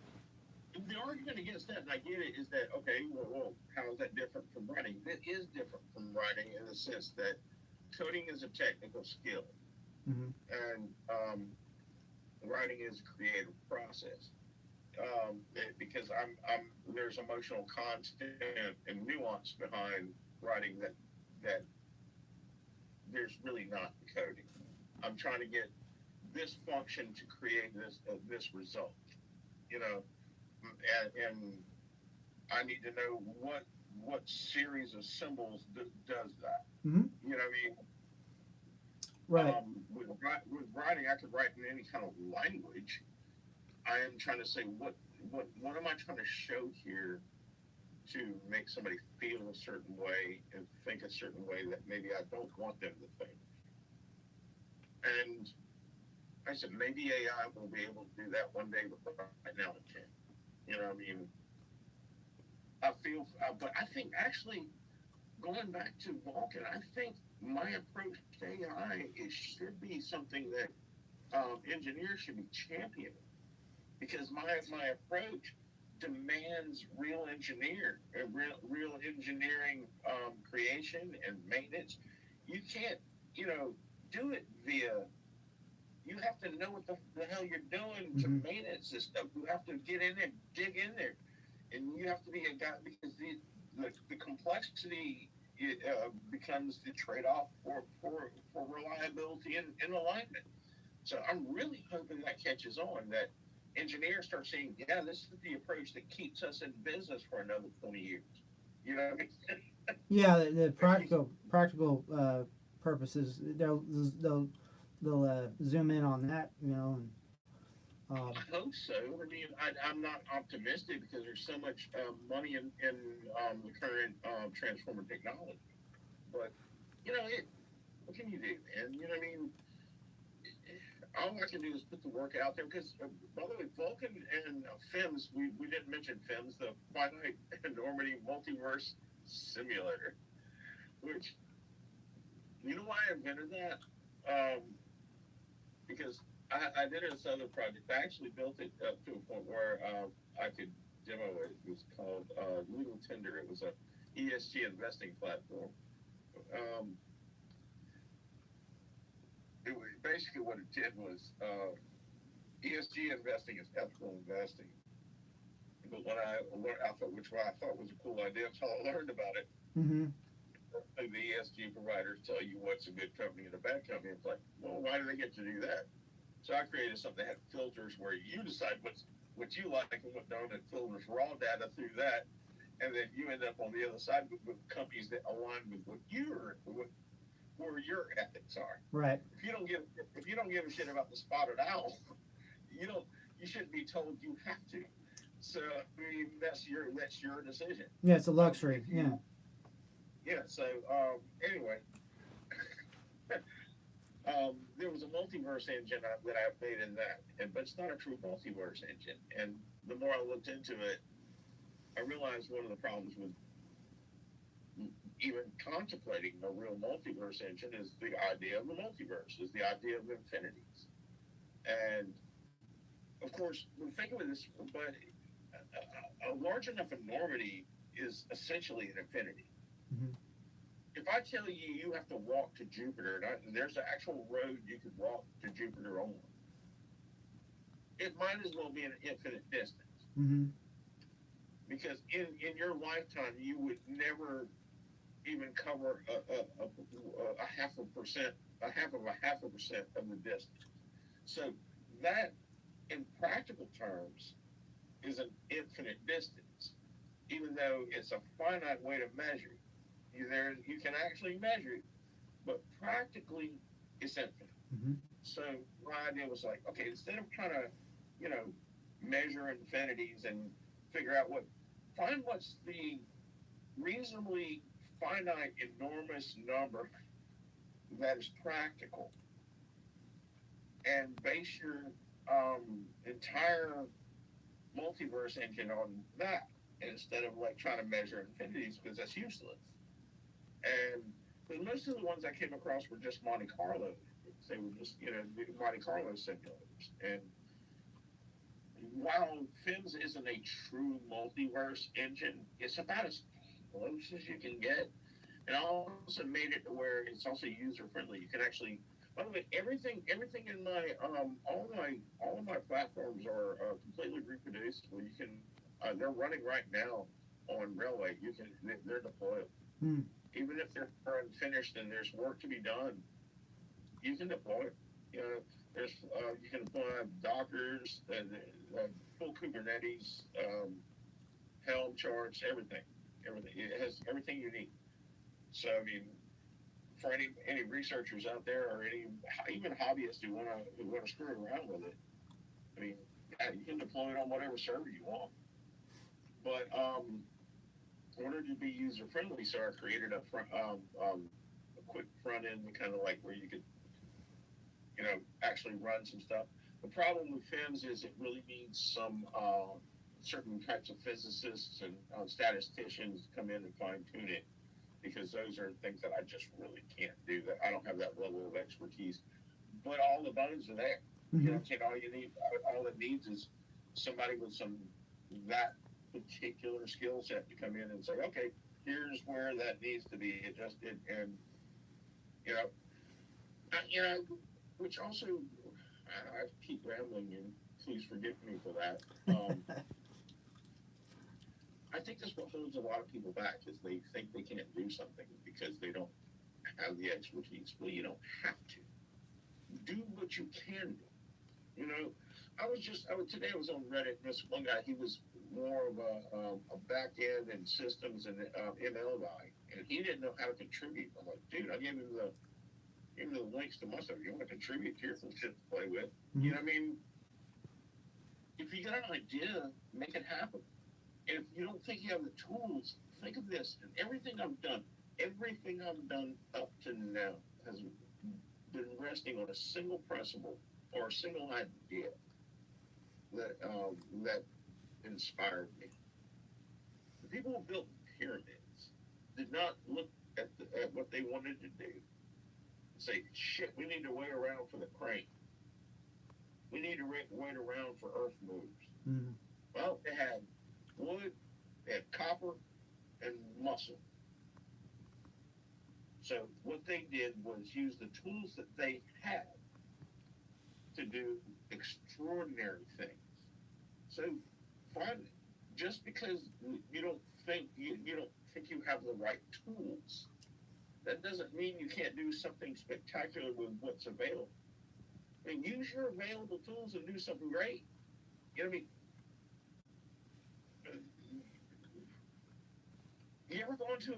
the argument against that, and I get it, is that okay? Well, how is that different from writing? It is different from writing in the sense that coding is a technical skill, Mm-hmm. and writing is a creative process. Because there's emotional content and nuance behind writing that there's really not in coding. I'm trying to get this function to create this result, you know, and I need to know what series of symbols does that. Mm-hmm. You know what I mean? Right. With writing, I could write in any kind of language. I am trying to say what am I trying to show here to make somebody feel a certain way and think a certain way that maybe I don't want them to think. And I said, maybe AI will be able to do that one day, but right now it can't. You know, I mean, but I think actually going back to Vulcan, I think my approach to AI should be something that engineers should be championing, because my approach demands real engineering creation and maintenance. You can't, you know, do it via. You have to know what the hell you're doing to maintenance this stuff. You have to get in there, dig in there, and you have to be a guy, because the complexity becomes the trade-off for reliability and alignment. So I'm really hoping that catches on, that engineers start saying, yeah, this is the approach that keeps us in business for another 20 years. You know what I mean? Yeah, the practical purposes, they'll zoom in on that, and I hope so. I mean, I'm not optimistic because there's so much money in the current transformer technology. But, what can you do, man? You know what I mean? All I can do is put the work out there, because, by the way, Vulcan and FIMS, we didn't mention FIMS, the Finite Enormity Multiverse Simulator, which, you know why I invented that? Because I did this other project. I actually built it up to a point where I could demo it. It was called Legal Tender. It was a ESG investing platform. Um, Basically what it did was ESG investing is ethical investing. But when I learned, which I thought was a cool idea until I learned about it. mm-hmm. The ESG providers tell you what's a good company and a bad company. It's like, well, why do they get to do that? So I created something that had filters where you decide what you like and what don't, and filters raw data through that, and then you end up on the other side with companies that align with where your ethics are. Right. If you don't give a shit about the spotted owl, you shouldn't be told you have to. So I mean, that's your decision. Yeah, it's a luxury. Yeah. Yeah. So anyway. There was a multiverse engine that I made in that, but it's not a true multiverse engine. And the more I looked into it, I realized one of the problems with even contemplating a real multiverse engine is the idea of the multiverse, is the idea of infinities. And of course, think of this, but a large enough enormity is essentially an infinity. Mm-hmm. If I tell you you have to walk to Jupiter, and there's an actual road you could walk to Jupiter on, it might as well be an infinite distance. Mm-hmm. Because in your lifetime, you would never even cover a half of a percent of the distance. So that, in practical terms, is an infinite distance, even though it's a finite way to measure it. You can actually measure it, but practically it's infinite. Mm-hmm. So my idea was like, okay, instead of trying to, measure infinities and figure out find what's the reasonably finite, enormous number that is practical, and base your entire multiverse engine on that, instead of trying to measure infinities, because that's useless. And most of the ones I came across were just Monte Carlo. They were just, Monte Carlo simulators. And while FIMS isn't a true multiverse engine, it's about as close as you can get. And I also made it to where it's also user friendly. You can actually, by the way, everything in my all of my platforms are completely reproducible. You can they're running right now on Railway. They're deployable. Mm. Even if they're unfinished and there's work to be done, you can deploy it. You can deploy Dockers, full Kubernetes, Helm charts, everything. It has everything you need. So I mean, for any researchers out there, or even hobbyists who want to screw around with it, I mean, yeah, you can deploy it on whatever server you want. But in order to be user friendly, so I created a quick front end, kind of like where you could actually run some stuff. The problem with FIMS is it really needs some certain types of physicists and statisticians come in and fine tune it, because those are things that I just really can't do. That I don't have that level of expertise. But all the bones are there. You know what I'm saying? All it needs is somebody with that particular skill set to come in and say, okay, here's where that needs to be adjusted, and you know, which also I keep rambling, and please forgive me for that. I think that's what holds a lot of people back, is they think they can't do something because they don't have the expertise. Well, you don't have to. Do what you can do. Today I was on Reddit. This one guy, he was more of a back end and systems and ML guy, and he didn't know how to contribute. I'm like, dude, I gave him the links to my stuff. You want to contribute? Here's some shit to play with. Mm-hmm. You know what I mean? If you got an idea, make it happen. And if you don't think you have the tools, think of this. And everything I've done up to now has been resting on a single principle or a single idea that inspired me. The people who built pyramids did not look at what they wanted to do and say, shit, we need to wait around for the crane. We need to wait around for earth moves. Mm-hmm. Well, they had wood, they had copper, and muscle. So what they did was use the tools that they had to do extraordinary things. So finally, just because you don't think you have the right tools, that doesn't mean you can't do something spectacular with what's available. I mean, use your available tools and do something great. You know what I mean? You ever gone to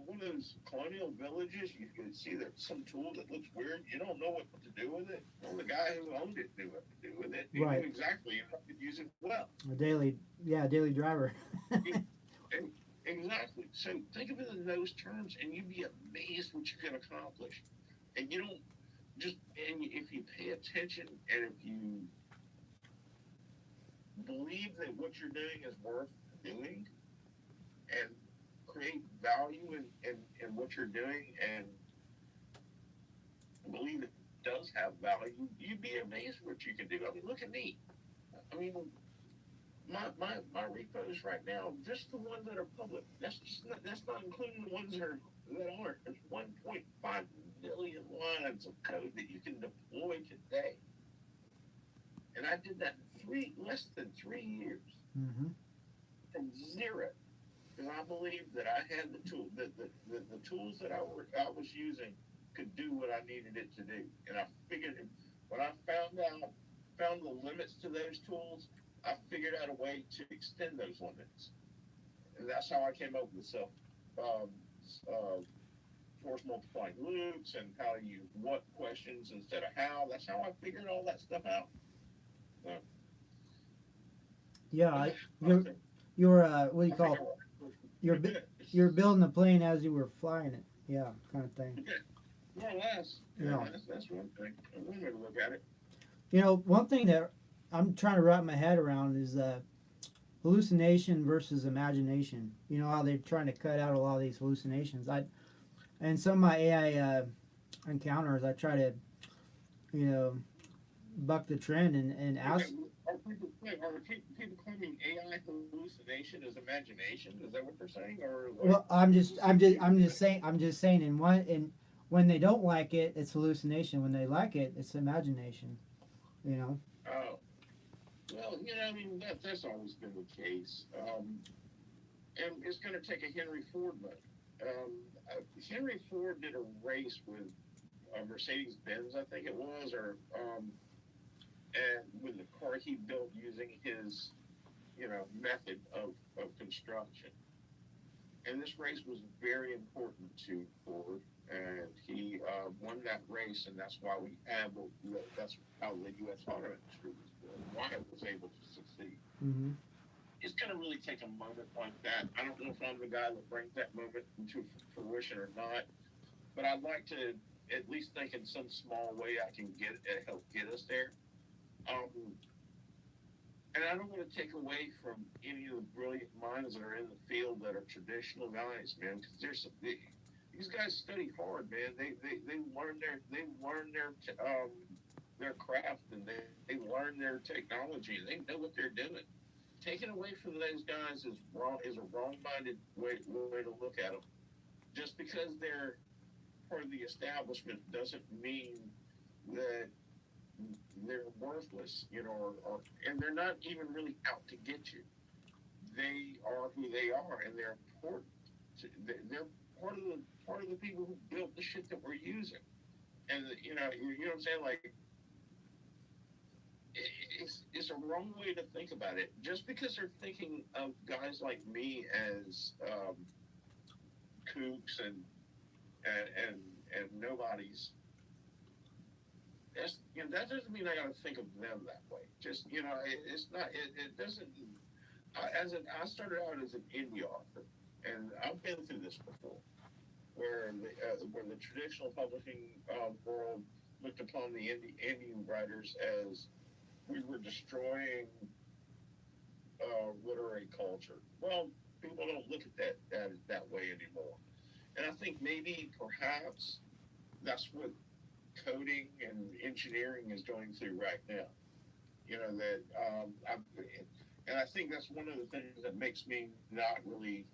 one of those colonial villages? You can see that some tool that looks weird. You don't know what to do with it. Well, the guy who owned it knew what to do with it. He right. knew exactly how to use it well. A daily driver. Exactly. So think of it in those terms, and you'd be amazed what you can accomplish. And you don't and if you pay attention, and if you believe that what you're doing is worth doing, and create value in what you're doing, and believe it does have value, you'd be amazed what you can do. I mean, look at me. I mean, my repos right now, just the ones that are public. That's not including the ones that aren't. There's 1.5 million lines of code that you can deploy today, and I did that in less than 3 years, Mm-hmm. from zero. Because I believed that I had the tool, the tools that I was using could do what I needed it to do. And I figured, when I found the limits to those tools, I figured out a way to extend those limits. And that's how I came up with force multiplying loops, and how to use what questions instead of how. That's how I figured all that stuff out. Yeah, you're what do you call it? You're building the plane as you were flying it. Yeah, kind of thing. More or less. Yeah. That's one thing. One way to look at it. You know, one thing that I'm trying to wrap my head around is hallucination versus imagination. You know how they're trying to cut out a lot of these hallucinations. And some of my AI encounters, I try to, buck the trend and ask. Are people claiming AI hallucination is imagination? Is that what they're saying? Or well, I'm just saying. And when they don't like it, it's hallucination. When they like it, it's imagination. You know. Oh. Well, I mean, that's always been the case. And it's going to take a Henry Ford moment. Henry Ford did a race with Mercedes-Benz, I think it was, and with the car he built using his, method of construction. And this race was very important to Ford, and he won that race, and that's why that's how the U.S. auto industry was built, why it was able to succeed. Mm-hmm. It's going to really take a moment like that. I don't know if I'm the guy that brings that moment into fruition or not, but I'd like to at least think in some small way I can help get us there. Um, and I don't want to take away from any of the brilliant minds that are in the field that are traditional guys, man, because these guys study hard, man. They learn their craft, and they learn their technology. They know what they're doing. Taken away from those guys is a wrong-minded way to look at them. Just because they're part of the establishment doesn't mean that they're worthless, and they're not even really out to get you. They are who they are, and they're important. They're part of the people who built the shit that we're using. And you know what I'm saying? Like, it's a wrong way to think about it. Just because they're thinking of guys like me as kooks and nobodies, that doesn't mean I got to think of them that way. Just it's not. It doesn't. I started out as an indie author, and I've been through this before, where the traditional publishing world looked upon the indie writers as we were destroying literary culture. Well, people don't look at that way anymore, and I think maybe perhaps that's what coding and engineering is going through right now. And I think that's one of the things that makes me not really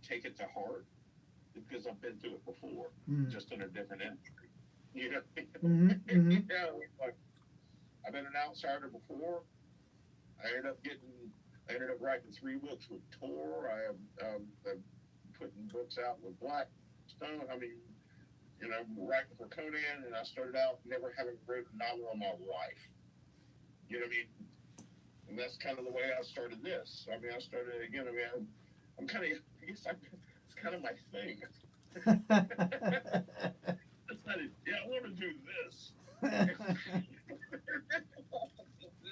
take it to heart, because I've been through it before, just in a different industry. Like, I've been an outsider before. I ended up writing 3 books with Tor. I am putting books out with Blackstone. I mean, writing for Conan, and I started out never having read a novel in my life. You know what I mean? And that's kind of the way I started this. I mean, I'm kind of, I guess it's kind of my thing. I want to do this.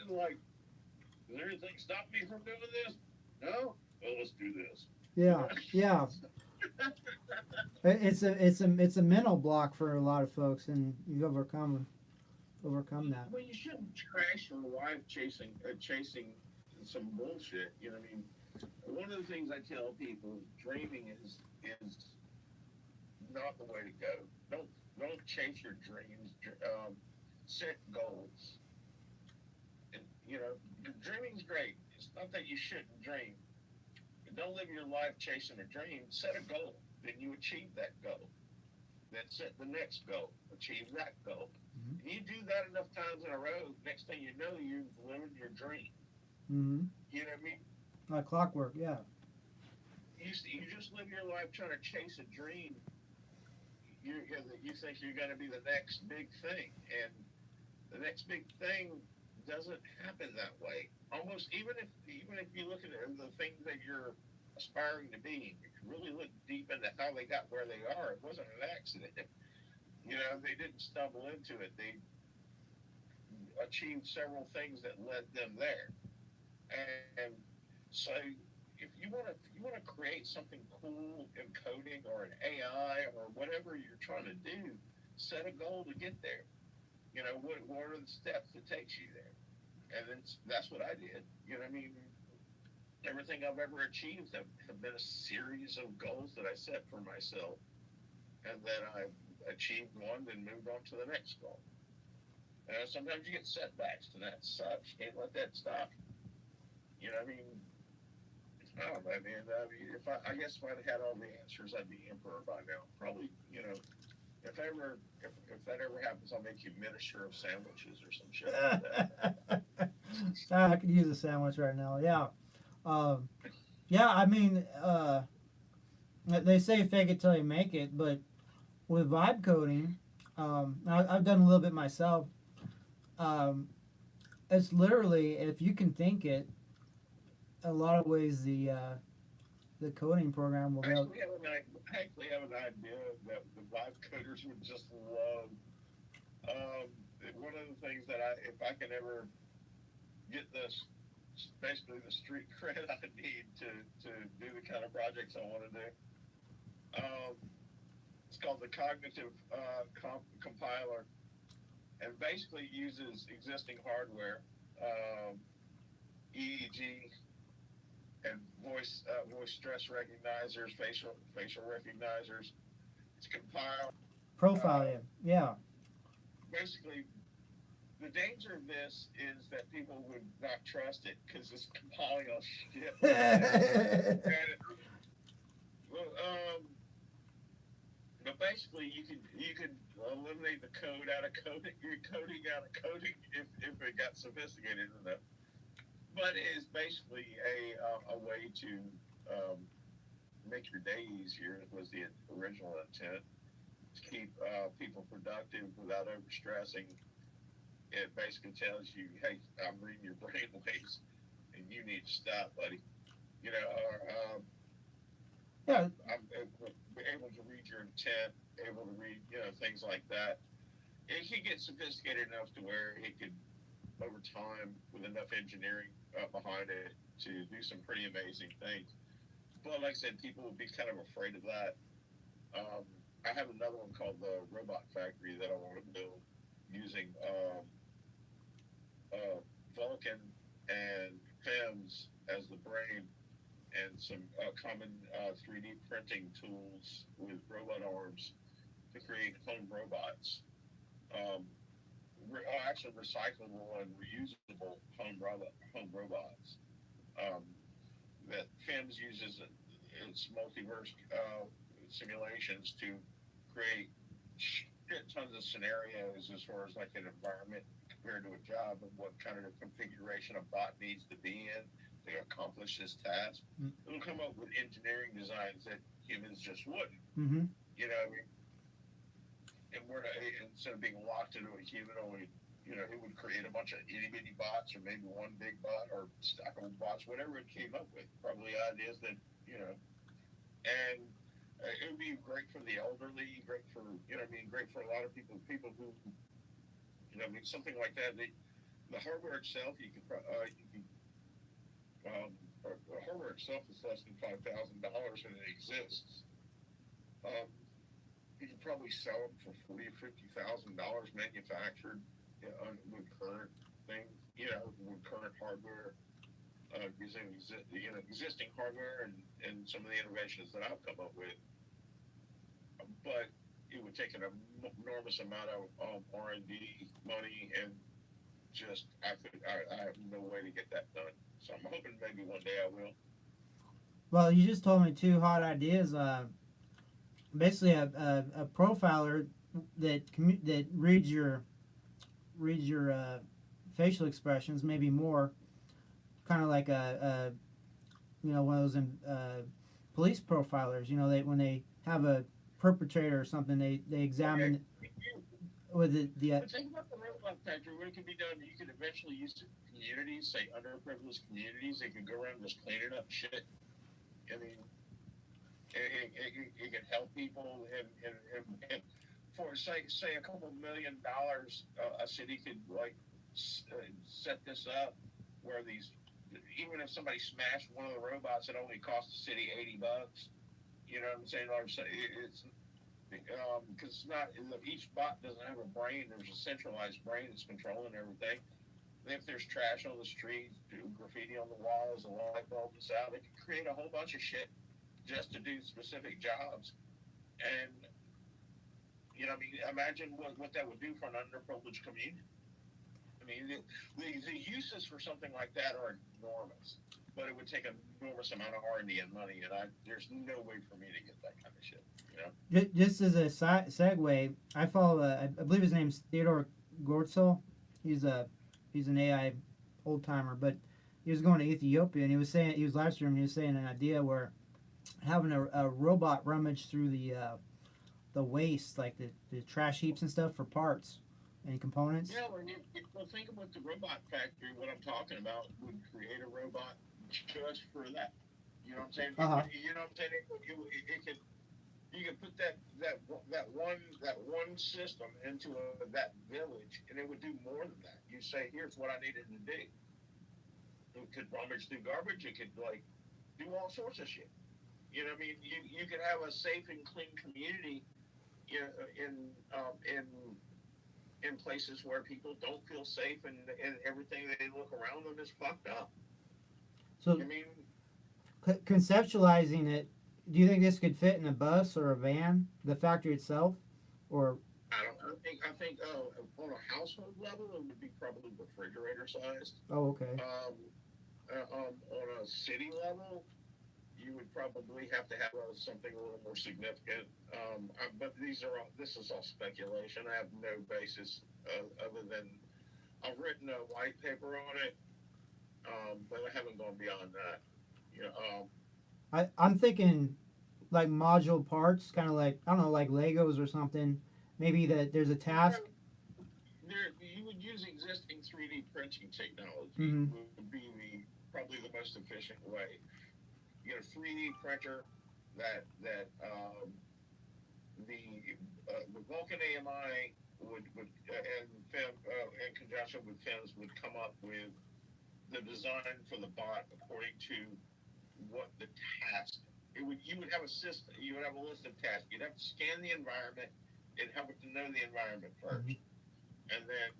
Like, is there anything stop me from doing this? No? Well, let's do this. Yeah. It's a mental block for a lot of folks, and you've overcome that. Well, you shouldn't trash your life chasing some bullshit. You know what I mean? One of the things I tell people, dreaming is not the way to go. Don't chase your dreams. Set goals. And dreaming's great. It's not that you shouldn't dream. But don't live your life chasing a dream. Set a goal. Then you achieve that goal. Then set the next goal. Achieve that goal. Mm-hmm. You do that enough times in a row, next thing you know, you've lived your dream. Mm-hmm. You know what I mean? Like clockwork, yeah. You just live your life trying to chase a dream. You think you're going to be the next big thing, and the next big thing doesn't happen that way. Almost even if you look at the things that you're aspiring to be, you can really look deep into how they got where they are. It wasn't an accident. They didn't stumble into it. They achieved several things that led them there. And so if you want to create something cool in coding or in AI or whatever you're trying to do, set a goal to get there. What are the steps that takes you there? And that's what I did. You know what I mean? Everything I've ever achieved have been a series of goals that I set for myself, and then I achieved one, then moved on to the next goal. Sometimes you get setbacks, and that sucks. You can't let that stop you. I mean, I don't know, man. I guess if I'd had all the answers, I'd be emperor by now. Probably, if that ever happens, I'll make you miniature of sandwiches or some shit like that. I could use a sandwich right now. Yeah. I mean, they say fake it till you make it, but with vibe coding, I've done a little bit myself. It's literally, if you can think it, a lot of ways the coding program will go. I actually have an idea that the vibe coders would just love. One of the things that if I can ever get this, basically the street cred I need to do the kind of projects I want to do. It's called the cognitive compiler, and basically uses existing hardware, EEG and voice stress recognizers, facial recognizers. It's compiled. Profiling. Yeah. Basically, the danger of this is that people would not trust it because it's compiling all shit. And, well, but basically, you could eliminate the code out of coding, coding out of coding if it got sophisticated enough. But it is basically a way to make your day easier. Was the original intent to keep people productive without overstressing. It basically tells you, hey, I'm reading your brain waves, and you need to stop, buddy. You know, or Yeah. I'm able to read your intent, able to read, things like that. It could get sophisticated enough to where it could, over time, with enough engineering behind it, to do some pretty amazing things. But like I said, people would be kind of afraid of that. I have another one called the Robot Factory that I want to build using Vulcan and PIMS as the brain, and some common 3D printing tools with robot arms to create home robots. Actually recyclable and reusable home robots. That FIMS uses its multiverse simulations to create shit tons of scenarios as far as like an environment compared to a job and what kind of configuration a bot needs to be in to accomplish this task. It'll come up with engineering designs that humans just wouldn't. Mm-hmm. You know what I mean? And we're not, instead of being locked into a humanoid, it would create a bunch of itty bitty bots, or maybe one big bot, or stack of bots, whatever it came up with. Probably ideas that, and it would be great for the elderly, great for, great for a lot of people who, something like that. The hardware itself, the hardware itself is less than $5,000 and it exists. You could probably sell them for $40,000 or $50,000 manufactured with current things, with current hardware, using existing hardware and some of the innovations that I've come up with. But it would take an enormous amount of R&D money, and just I have no way to get that done. So I'm hoping maybe one day I will. Well, you just told me two hot ideas. Basically, a profiler that reads your facial expressions, maybe more, kind of like one of those police profilers. When they have a perpetrator or something, they examine with the But think about the robot factory. What it can be done, you could eventually use it in communities, say underprivileged communities. They could go around just cleaning up shit. I mean, it can help people, and for say $2 million, a city could set this up where even if somebody smashed one of the robots, it only cost the city $80. You know what I'm saying? It's because it's not, each bot doesn't have a brain. There's a centralized brain that's controlling everything. If there's trash on the street, graffiti on the walls, a light bulb is out, it can create a whole bunch of shit just to do specific jobs. And imagine what that would do for an underprivileged community. I mean, the uses for something like that are enormous, but it would take an enormous amount of R&D and money, and there's no way for me to get that kind of shit. Just as a segue, I follow. I believe his name's Theodore Gortzel. He's an AI old timer, but he was going to Ethiopia, and he was live streaming. He was saying an idea where having a robot rummage through the waste, like the trash heaps and stuff, for parts and components. Yeah, well, think about the robot factory. What I'm talking about would create a robot just for that. You know what I'm saying? Uh-huh. You know what I'm saying? You could put that one system into that village, and it would do more than that. You say, here's what I needed to do. It could rummage through garbage. It could do all sorts of shit. You know what I mean? You could have a safe and clean community you know, in places where people don't feel safe, and everything they look around them is fucked up. I So mean, conceptualizing it, do you think this could fit in a bus or a van, the factory itself, or? I don't. I think on a household level, it would be probably refrigerator sized. Oh, okay. On a city level, you would probably have to have something a little more significant. But this is all speculation. I have no basis other than I've written a white paper on it, but I haven't gone beyond that. You know, I'm thinking like module parts, kind of like I don't know, like Legos or something. Maybe that there's a task. you would use existing 3D printing technology Mm-hmm. would be probably the most efficient way. You get a 3D printer that the Vulcan AMI would in conjunction with fins would come up with the design for the bot according to what the task. You would have a system. You would have a list of tasks. You'd have to scan the environment and help it to know the environment Mm-hmm. first, and then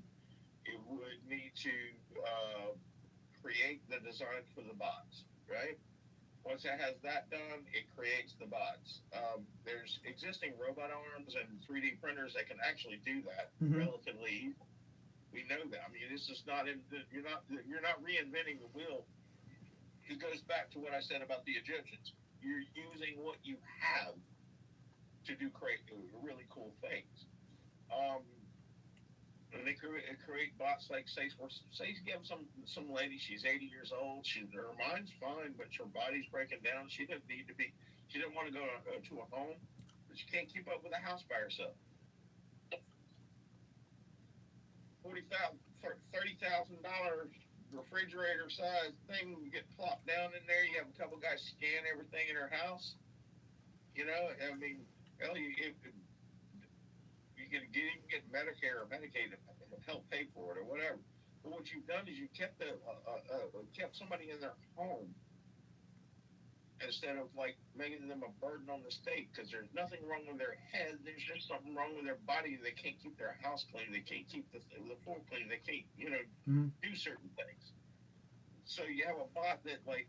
it would need to uh, create the design for the bots, right? Once it has that done, it creates the bots. There's existing robot arms and 3D printers that can actually do that Mm-hmm. relatively. We know that. I mean, this is not in. You're not reinventing the wheel. It goes back to what I said about the Egyptians. You're using what you have to do create really cool things. Um, and they create bots like say you have some lady. She's 80 years old. Her mind's fine, but her body's breaking down. She didn't need to be. She didn't want to go to a home, but she can't keep up with a house by herself. 40,000, $30,000 refrigerator size thing you get plopped down in there. You have a couple guys scan everything in her house. You know, I mean, hell, you can get Medicare or Medicaid to help pay for it or whatever. But what you've done is you kept somebody in their home instead of like making them a burden on the state because there's nothing wrong with their head. There's just something wrong with their body. They can't keep their house clean. They can't keep the floor clean. They can't, Mm-hmm. do certain things. So you have a bot that like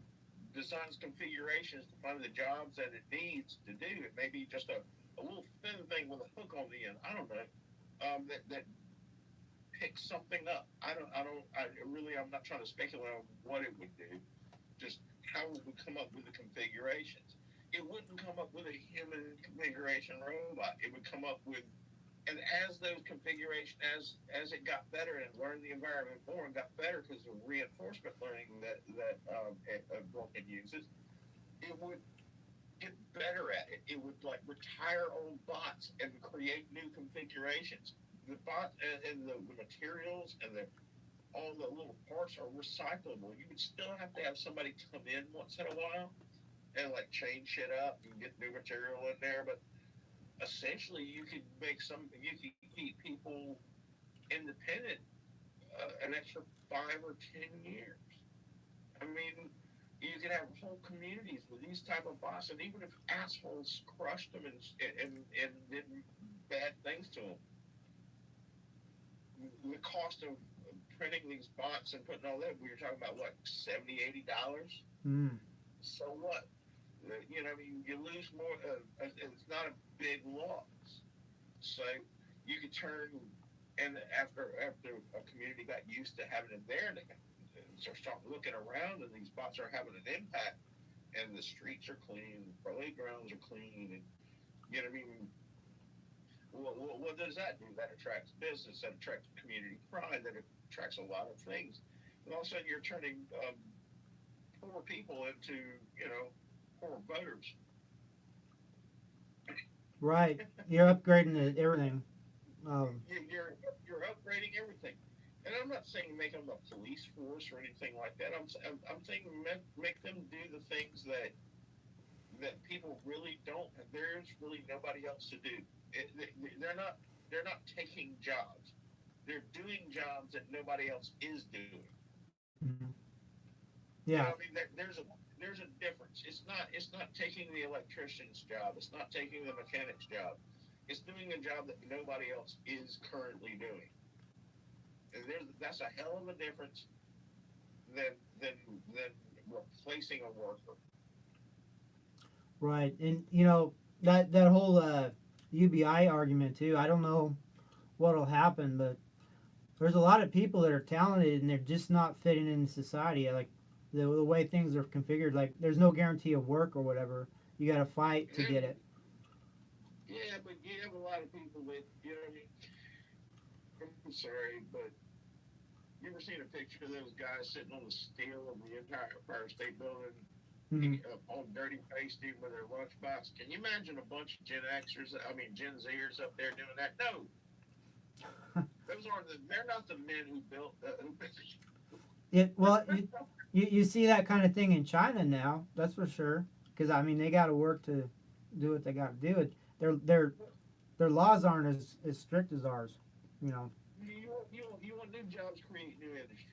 designs configurations to find the jobs that it needs to do. It may be just a little thin thing with a hook on the end. I don't know. That picks something up. I'm not trying to speculate on what it would do. Just how it would come up with the configurations. It wouldn't come up with a human configuration robot. It would come up with, and as those configuration, as it got better and learned the environment more and got better because of reinforcement learning that Vulcan uses, it would get better at it. It would like retire old bots and create new configurations. The bot and the materials and all the little parts are recyclable. You would still have to have somebody come in once in a while and like change shit up and get new material in there. But essentially, you could keep people independent an extra 5 or 10 years. I mean, you could have whole communities with these type of bots, and even if assholes crushed them and did bad things to them, the cost of printing these bots and putting all that, we were talking about what, $70, $80. Mm. So what? I mean, you lose more. It's not a big loss. So you could turn, and after a community got used to having it there, they start looking around, and these bots are having an impact, and the streets are clean, the playgrounds are clean, and I mean, what does that do? That attracts business, that attracts community pride, that attracts a lot of things, and all of a sudden you're turning poor people into poor voters. Right. You're upgrading everything. You're upgrading everything. And I'm not saying make them a police force or anything like that. I'm saying make them do the things that people really don't. There's really nobody else to do. They're not taking jobs. They're doing jobs that nobody else is doing. Mm-hmm. Yeah. I mean, there's a difference. It's not taking the electrician's job. It's not taking the mechanic's job. It's doing a job that nobody else is currently doing. And that's a hell of a difference than replacing a worker. Right, and you know that whole UBI argument too. I don't know what'll happen, but there's a lot of people that are talented and they're just not fitting in society. Like the way things are configured, like there's no guarantee of work or whatever. You got to fight to get it. Yeah, but you have a lot of people that, you know, I'm sorry, but you ever seen a picture of those guys sitting on the steel of the Empire State Building Mm-hmm. on dirty pasty with their lunchbox? Can you imagine a bunch of Gen Zers up there doing that? No. They're not the men who built Well, you see that kind of thing in China now. That's for sure. Because I mean, they got to work to do what they got to do. Their laws aren't as strict as ours. You know. You want new jobs, create new industry.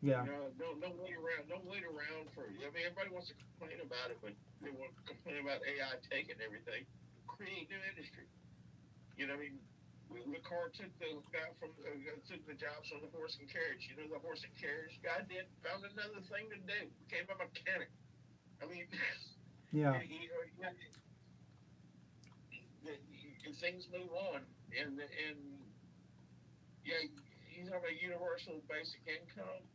Yeah. You know, don't wait around. Don't wait around for. I mean, everybody wants to complain about it, but they want to complain about AI taking everything. Create new industry. You know, I mean, the car took the guy took the jobs on the horse and carriage. You know, the horse and carriage guy found another thing to do. Became a mechanic. I mean, yeah. Things move on, and yeah, you talk about universal basic income.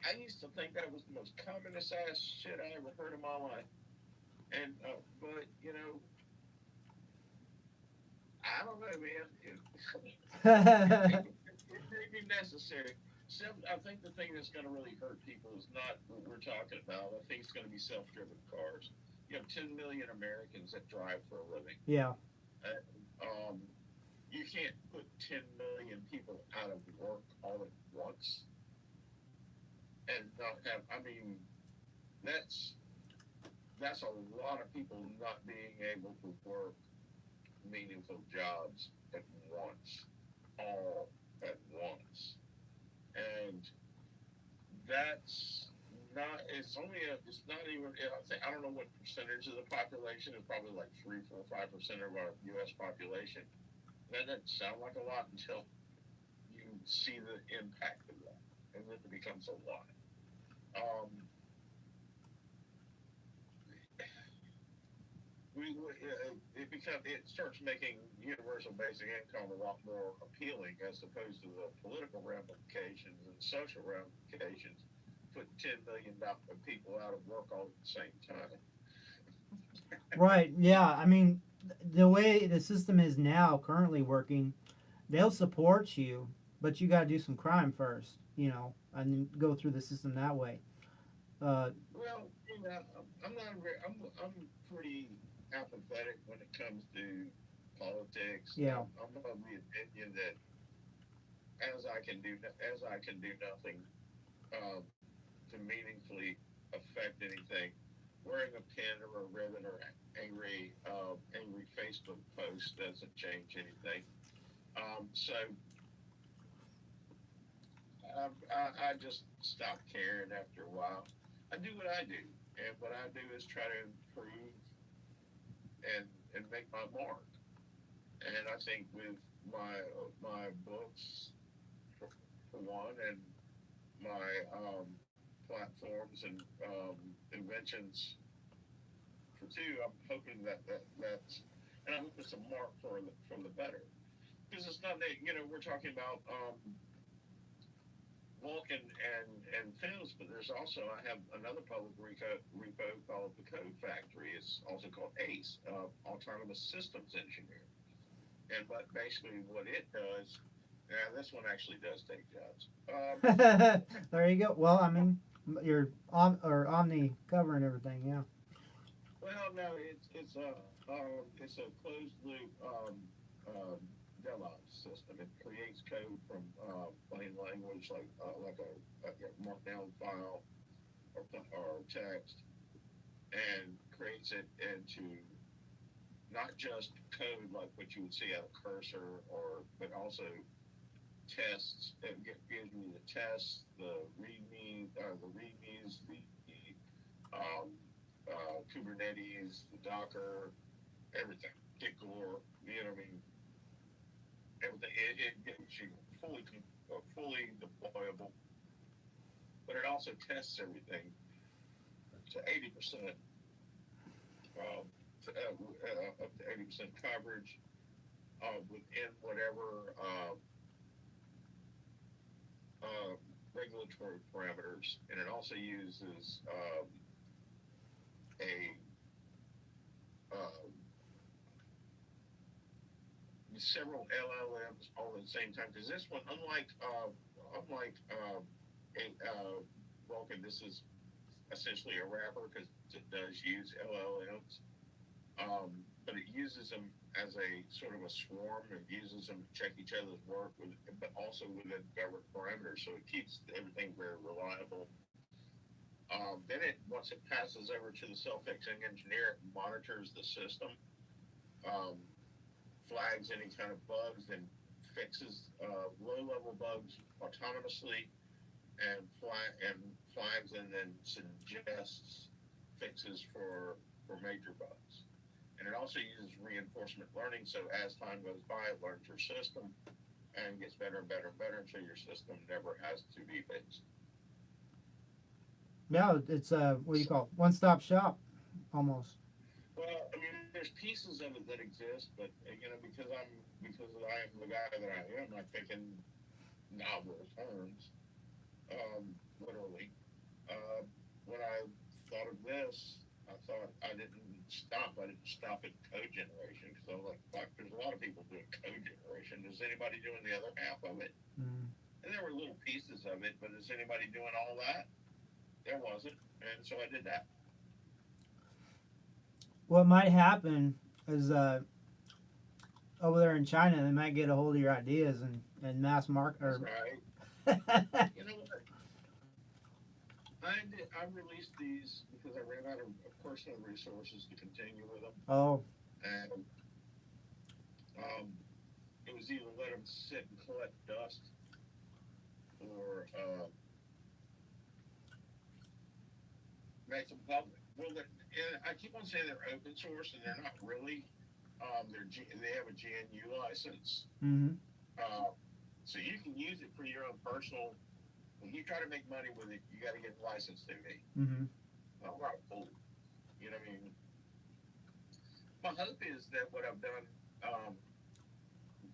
I used to think that was the most communist ass shit I ever heard in my life, and but you know, I don't know, man. It may be necessary. I think the thing that's going to really hurt people is not what we're talking about. I think it's going to be self-driven cars. You have 10 million Americans that drive for a living. Yeah. You can't put 10 million people out of work all at once and not have. I mean, that's a lot of people not being able to work meaningful jobs at once, all at once, and that's not. It's not even. I don't know what percentage of the population. It's probably like 3, 4, 5% of our U.S. population. That doesn't sound like a lot until you see the impact of that, and then it becomes a lot. It starts making universal basic income a lot more appealing as opposed to the political ramifications and social ramifications. Put 10 million people out of work all at the same time. Right. Yeah. I mean, the way the system is now currently working, they'll support you, but you got to do some crime first, you know, and go through the system that way. Well, you know, I'm pretty apathetic when it comes to politics. Yeah. I'm of the opinion that as I can do nothing to meaningfully affect anything, wearing a pin or a ribbon or angry Facebook post doesn't change anything. So I just stopped caring after a while. I do what I do, and what I do is try to improve and make my mark. And I think with my books for one, and my platforms and inventions for two, I'm hoping that's and I hope it's a mark for the better, because it's not that, you know, we're talking about Vulcan and Films, but there's also, I have another public repo called the Code Factory. It's also called ACE, Autonomous Systems Engineer. And but basically what it does, this one actually does take jobs. There you go. Well, I mean, you're Omni covering everything, yeah. Well, no, it's a closed loop DevOps system. It creates code from plain language, like a markdown file or text, and creates it into not just code like what you would see at a cursor, but also tests. It gives me the tests, the readmes, the Kubernetes, the Docker, everything. Git core, you know what I mean? fully deployable, but it also tests everything to 80%, up to 80% coverage within whatever regulatory parameters, and it also uses a several LLMs all at the same time. Because this one, unlike Vulcan, this is essentially a wrapper because it does use LLMs, but it uses them as a sort of a swarm. It uses them to check each other's work, but also within governed parameters. So it keeps everything very reliable. Then once it passes over to the self-fixing engineer, it monitors the system, flags any kind of bugs, and fixes low-level bugs autonomously, and flags and then suggests fixes for major bugs. And it also uses reinforcement learning, so as time goes by, it learns your system and gets better and better and better until your system never has to be fixed. Yeah, it's what do you call it? One-stop shop, almost. Well, I mean, there's pieces of it that exist, but because I am the guy that I am, I'm thinking novel terms, literally. When I thought of this, I thought I didn't stop at code generation, because I was like, fuck, there's a lot of people doing code generation. Is anybody doing the other half of it? Mm. And there were little pieces of it, but is anybody doing all that? There wasn't, and so I did that. What might happen is over there in China, they might get a hold of your ideas and mass market. That's right. You know what? I released these because I ran out of personal resources to continue with them. Oh. And it was either let them sit and collect dust, or make them public. Well, and I keep on saying they're open source, and they're not really. They have a GNU license. Mm-hmm. So you can use it for your own personal. When you try to make money with it, you got to get licensed to me. Mm-hmm. I'm not a fool. You know what I mean? My hope is that what I've done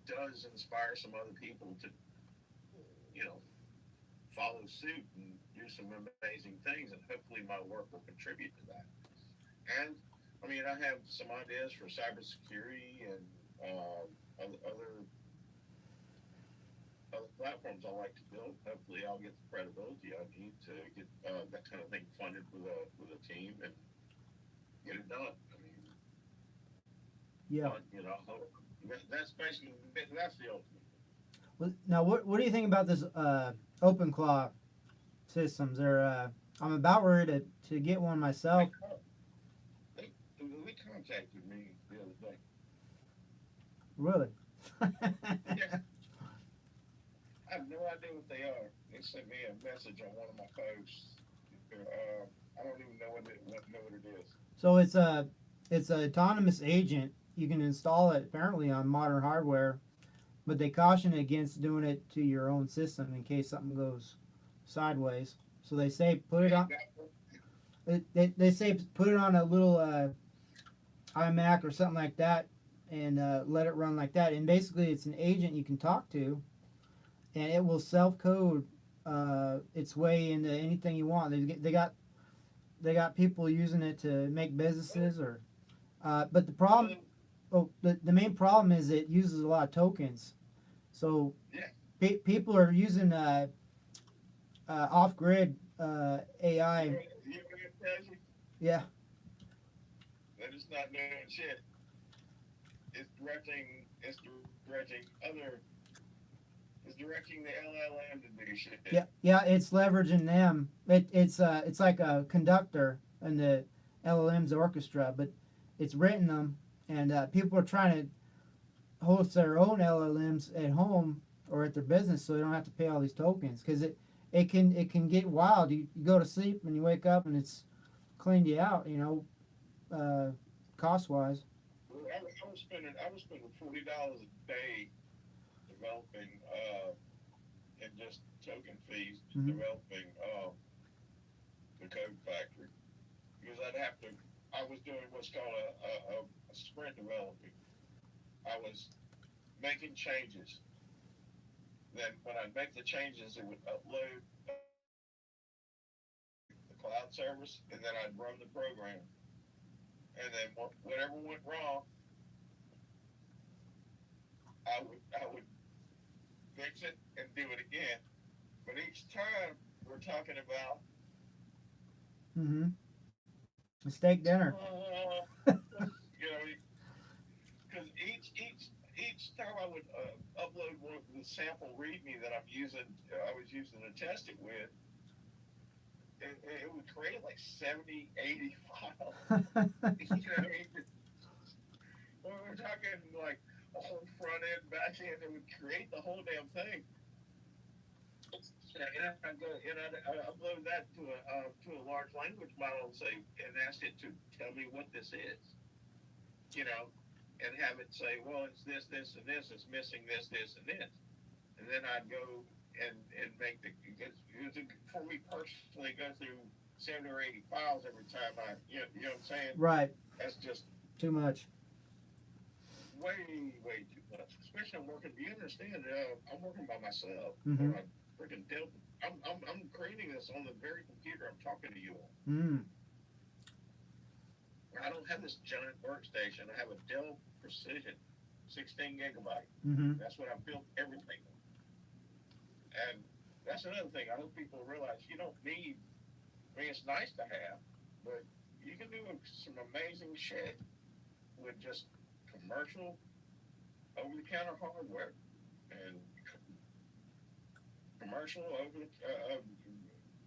does inspire some other people to, follow suit and do some amazing things, and hopefully my work will contribute to that. And I mean, I have some ideas for cybersecurity and other platforms I like to build. Hopefully, I'll get the credibility I need to get that kind of thing funded with a team and get it done. I mean, yeah. That's basically that's the ultimate. Well, now, what do you think about this OpenClaw systems? They're I'm about ready to get one myself. They contacted me the other day. Really? Yeah. I have no idea what they are. They sent me a message on one of my posts. I don't even know what it is. So it's an autonomous agent. You can install it apparently on modern hardware, but they caution against doing it to your own system in case something goes sideways. So they say put it on. They say put it on a little iMac or something like that, and let it run like that. And basically, it's an agent you can talk to, and it will self-code its way into anything you want. They got people using it to make businesses, or but the problem, the main problem is it uses a lot of tokens. So people are using off-grid AI. Yeah. They're just not doing shit. It's directing the LLM to do shit. Yeah, it's leveraging them. It's like a conductor in the LLM's orchestra, but it's written them, and people are trying to host their own LLMs at home or at their business, so they don't have to pay all these tokens, because it can get wild. You go to sleep and you wake up and it's cleaned you out, cost wise. Well, I was spending $40 a day developing and just token fees Mhm. developing the code factory, because I was doing what's called a sprint developing. I was making changes. Then when I make the changes, it would upload the cloud service, and then I'd run the program. And then whatever went wrong, I would fix it and do it again. But each time we're talking about, Mhm. A steak dinner. you know, because each time I would upload one of the sample README that I was using to test it with, it would create like 70, 80 files. You know, when we're talking like a whole front end, back end, it would create the whole damn thing. And I upload that to a large language model and say, and ask it to tell me what this is, you know, and have it say, well, it's this, this, and this. It's missing this, this, and this. And then I'd go and make for me personally, go through 70 or 80 files every time you know what I'm saying? Right. That's just Too much. way too much. Especially I'm working. You understand? I'm working by myself. Mhm. I freaking Dell. I'm creating this on the very computer I'm talking to you on. Mm. I don't have this giant workstation. I have a Dell Precision, 16 gigabyte. Mhm. That's what I built everything on. And that's another thing. I hope people realize you don't need. I mean, it's nice to have, but you can do some amazing shit with just commercial over-the-counter hardware and commercial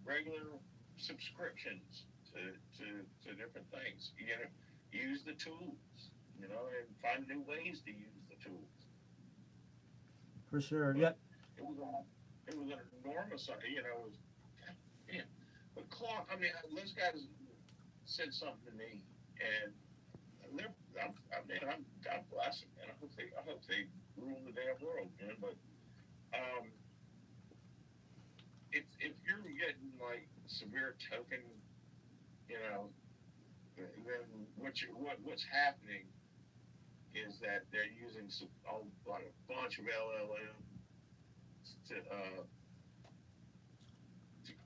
regular subscriptions to different things. You know, use the tools, you know, and find new ways to use the tools. For sure. But Yep. it was an enormous, you know, it was, yeah. But Claude, I mean, those guys said something to me, and I'm God bless them, and I hope they rule the damn world, man. But um, if you're getting like severe token, you know, then what's happening is that they're using like a bunch of LLMs to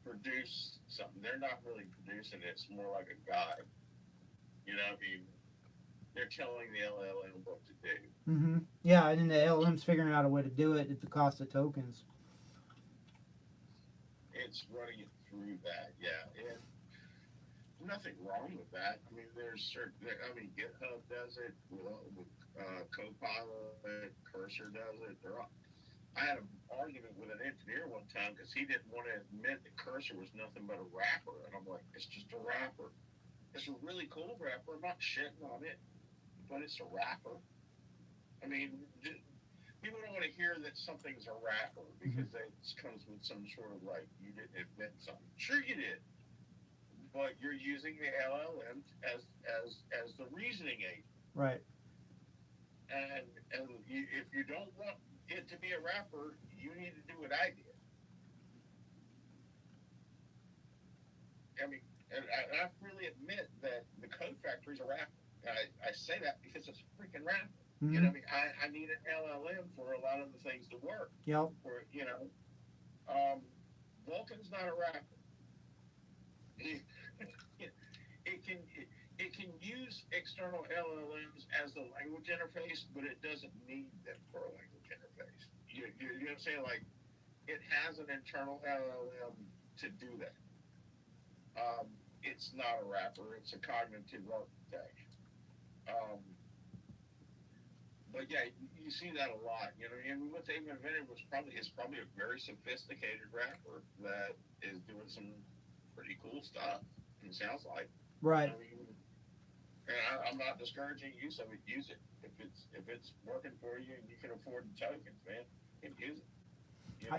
produce something. They're not really producing it. It's more like a guide. You know, I mean, they're telling the LLM what to do. Mhm. Yeah, and then the LLM's figuring out a way to do it at the cost of tokens. It's running it through that, yeah. And nothing wrong with that. I mean, there's certain. I mean, GitHub does it with Copilot. Cursor does it. I had an argument with an engineer one time because he didn't want to admit that Cursor was nothing but a wrapper, and I'm like, it's just a wrapper. It's a really cool wrapper. I'm not shitting on it, but it's a wrapper. I mean, people don't want to hear that something's a wrapper because it comes with some sort of like you didn't admit something. Sure, you did, but you're using the LLM as the reasoning aid. Right. And if you don't want it to be a wrapper, you need to do what I did. I mean, and I freely admit that the code factory is a wrapper. I say that because it's a freaking wrapper. Mhm. You know, I mean, I need an LLM for a lot of the things to work. Yep. For you know, Vulcan's not a wrapper. It can use external LLMs as the language interface, but it doesn't need them for a language interface. You know what I'm saying? Like, it has an internal LLM to do that. It's not a wrapper; it's a cognitive architecture. Um, but yeah, you see that a lot. You know, and what they've invented is probably a very sophisticated wrapper that is doing some pretty cool stuff. It sounds like. Right. I mean, and I'm not discouraging use of it. Use it if it's working for you and you can afford the tokens, man. You can use it. You know,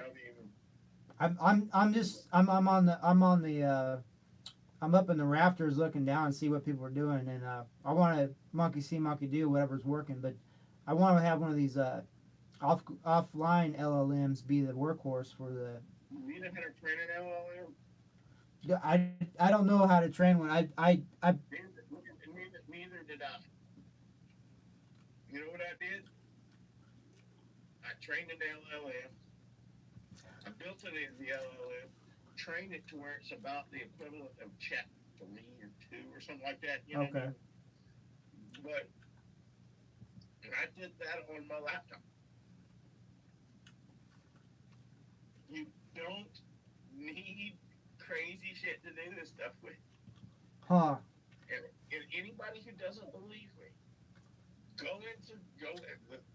I'm up in the rafters looking down and see what people are doing, and I want to monkey see, monkey do, whatever's working. But I want to have one of these offline LLMs be the workhorse for the. You know how to train an LLM? I don't know how to train one. I Neither did I. You know what I did? I trained an LLM. I built it in the LLM, trained it to where it's about the equivalent of Chat 3 or 2 or something like that. You know what I okay. mean? But I did that on my laptop. You don't need crazy shit to do this stuff with. Huh. And anybody who doesn't believe me,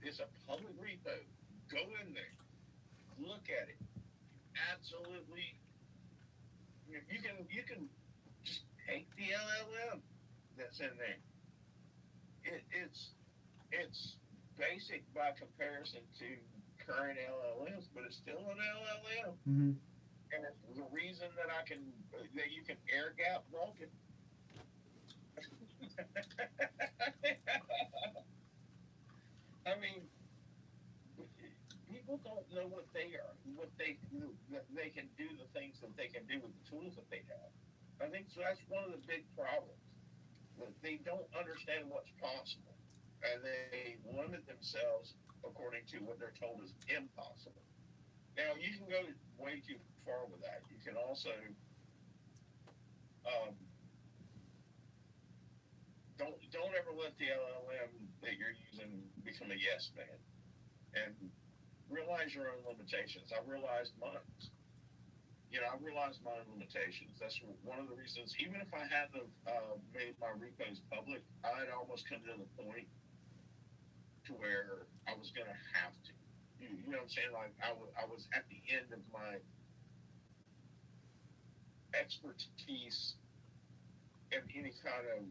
it's a public repo. Go in there, look at it. Absolutely, you can just take the LLM that's in there. It's basic by comparison to current LLMs, but it's still an LLM. Mm-hmm. And the reason that you can air gap Vulcan. I mean, people don't know what they can do, the things that they can do with the tools that they have. I think so. That's one of the big problems. That they don't understand what's possible, and they limit themselves according to what they're told is impossible. Now, you can go way too far with that. You can also um, don't ever let the LLM that you're using become a yes man, and realize your own limitations. I realized mine. I realized my own limitations. That's one of the reasons. Even if I hadn't made my repos public, I'd almost come to the point to where I was going to have to. You know what I'm saying? Like I was at the end of my expertise in any kind of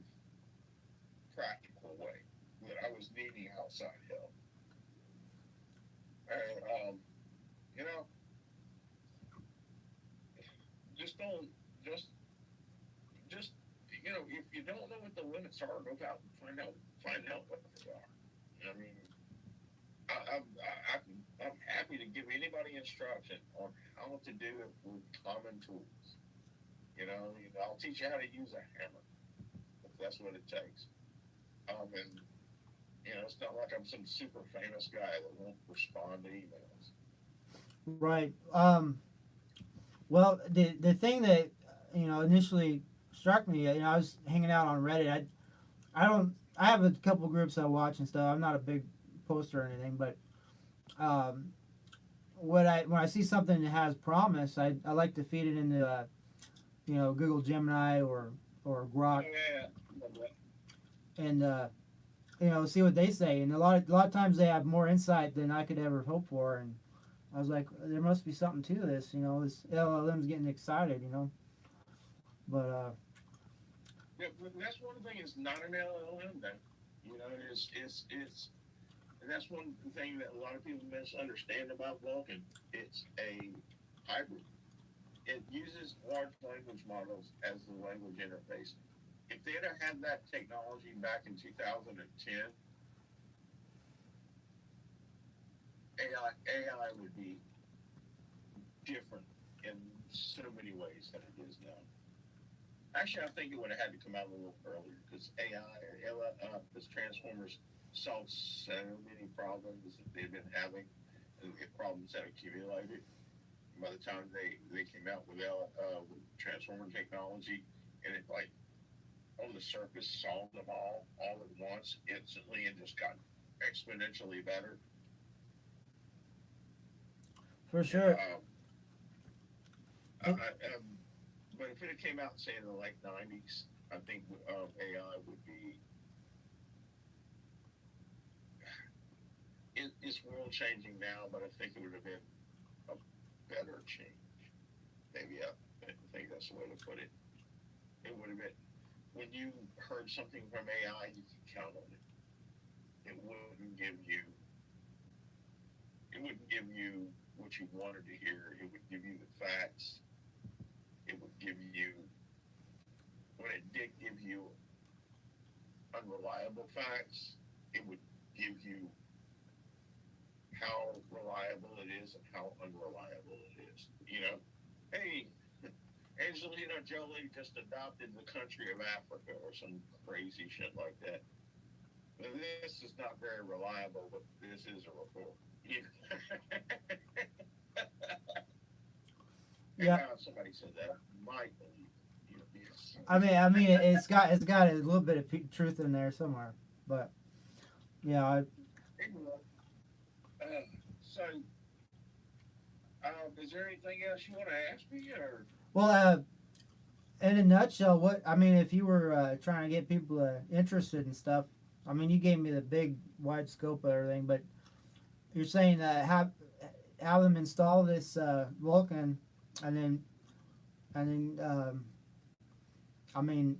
practical way that I was needing outside help. And just don't just if you don't know what the limits are, go out and find out what they are. I mean, I'm happy to give anybody instruction on how to do it with common tools. I'll teach you how to use a hammer if that's what it takes. And it's not like I'm some super famous guy that won't respond to emails. Right. Well, the thing that initially struck me, I was hanging out on Reddit. I have a couple groups I watch and stuff. I'm not a big poster or anything, but when I see something that has promise, I like to feed it into Google Gemini or Grok, and see what they say. And a lot of times they have more insight than I could ever hope for. And I was like, there must be something to this. This LLM's getting excited. But that's one thing. It's not an LLM, though. It's that's one thing that a lot of people misunderstand about Vulcan. It's a hybrid. It uses large language models as the language interface. If they'd have had that technology back in 2010, AI would be different in so many ways than it is now. Actually, I think it would have had to come out a little earlier because this Transformers solved so many problems that they've been having, and problems that accumulated. By the time they came out with Transformer technology, and it on the surface solved them all at once instantly and just got exponentially better. for sure. But if it came out, say, in the late 90s, I think AI would be. It's world changing now, but I think it would have been a better change. Maybe I think that's the way to put it. It would have been when you heard something from AI, you could count on it. It wouldn't give you what you wanted to hear. It would give you the facts. It would give you, when it did give you unreliable facts, it would give you how is and how unreliable it is. Hey, Angelina Jolie just adopted the country of Africa or some crazy shit like that. This is not very reliable, but this is a report. Yeah. Somebody said that. I might believe. Yes. I mean, it's got a little bit of truth in there somewhere, but yeah, Anyway, so, is there anything else you want to ask me, or? well, in a nutshell, what I mean, if you were trying to get people interested in stuff, I mean, you gave me the big wide scope of everything, but you're saying have them install this Vulcan, and then I mean,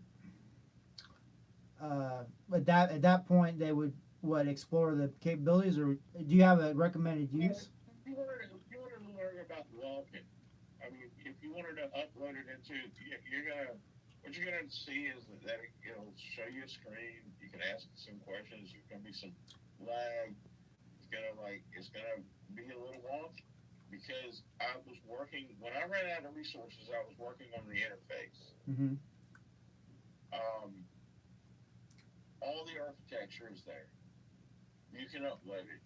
at that point they would explore the capabilities, or do you have a recommended use? If you wanted to learn about Vulcan, I mean, if you wanted to upload it into, what you're gonna see is that it'll show you a screen. You can ask some questions. There's gonna be some lag. It's gonna be a little wonky because I was working when I ran out of resources. I was working on the interface. Mm-hmm. All the architecture is there. You can upload it.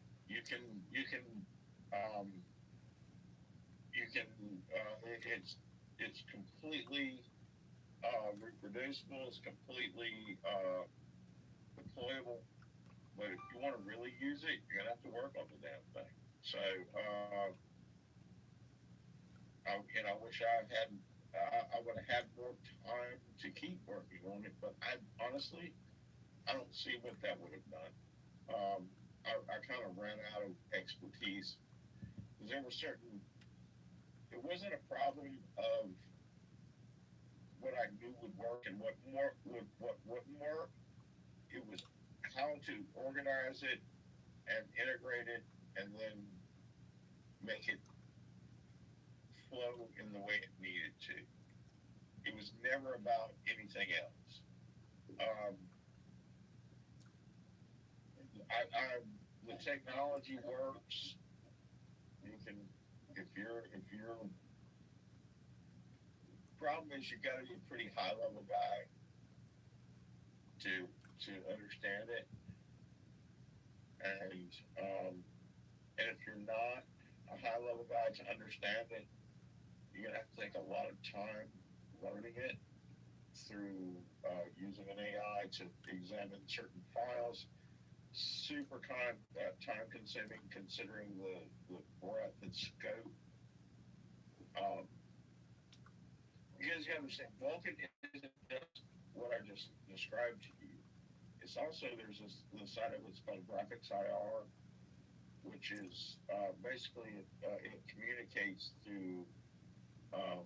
It's completely reproducible. It's completely deployable. But if you want to really use it, you're gonna have to work on the damn thing. So, I wish I would have had more time to keep working on it. But I honestly, I don't see what that would have done. I kind of ran out of expertise because it wasn't a problem of what I knew would work and what wouldn't work. It was how to organize it and integrate it and then make it flow in the way it needed to. It was never about anything else. The technology works. You can, if you're problem is you got to be a pretty high level guy to understand it, and if you're not a high level guy to understand it, you're gonna have to take a lot of time learning it through using an AI to examine certain files. Super time consuming considering the breadth and scope. You guys gotta understand, Vulcan isn't just what I just described to you. It's also, there's this side of it's called graphics IR, which is basically it communicates through a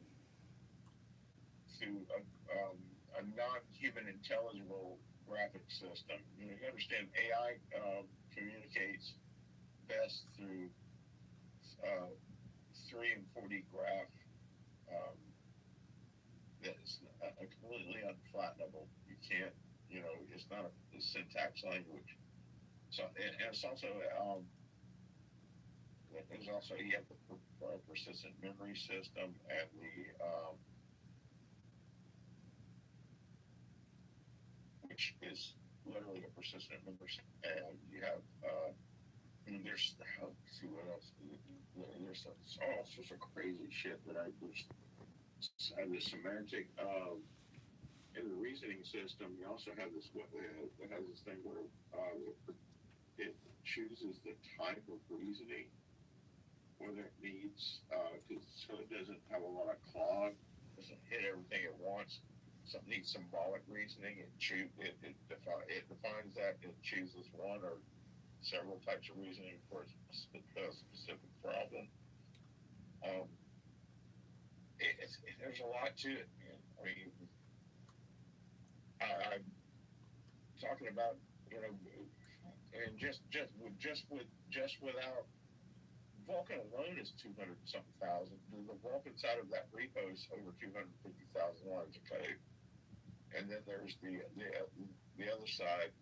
non-human intelligible graphic system. You understand AI communicates best through 3 and 4D graph that is completely unflattenable. You can't, it's not a syntax language. So, and it's also, there's also, you have the persistent memory system and which is literally a persistent memory system. And you have, there's, let's see what else, there's all sorts of crazy shit that I just, the semantic, in the reasoning system, you also have this, it has this thing where it chooses the type of reasoning, whether it needs, so it doesn't have a lot of clog, doesn't hit everything at once. Something needs symbolic reasoning, it defines that, it chooses one or several types of reasoning for a specific problem. There's a lot to it, man. I mean, I'm talking about, and just without Vulcan alone is 200 something thousand. The Vulcan side of that repo is over 250,000 lines of code, and then there's the other side,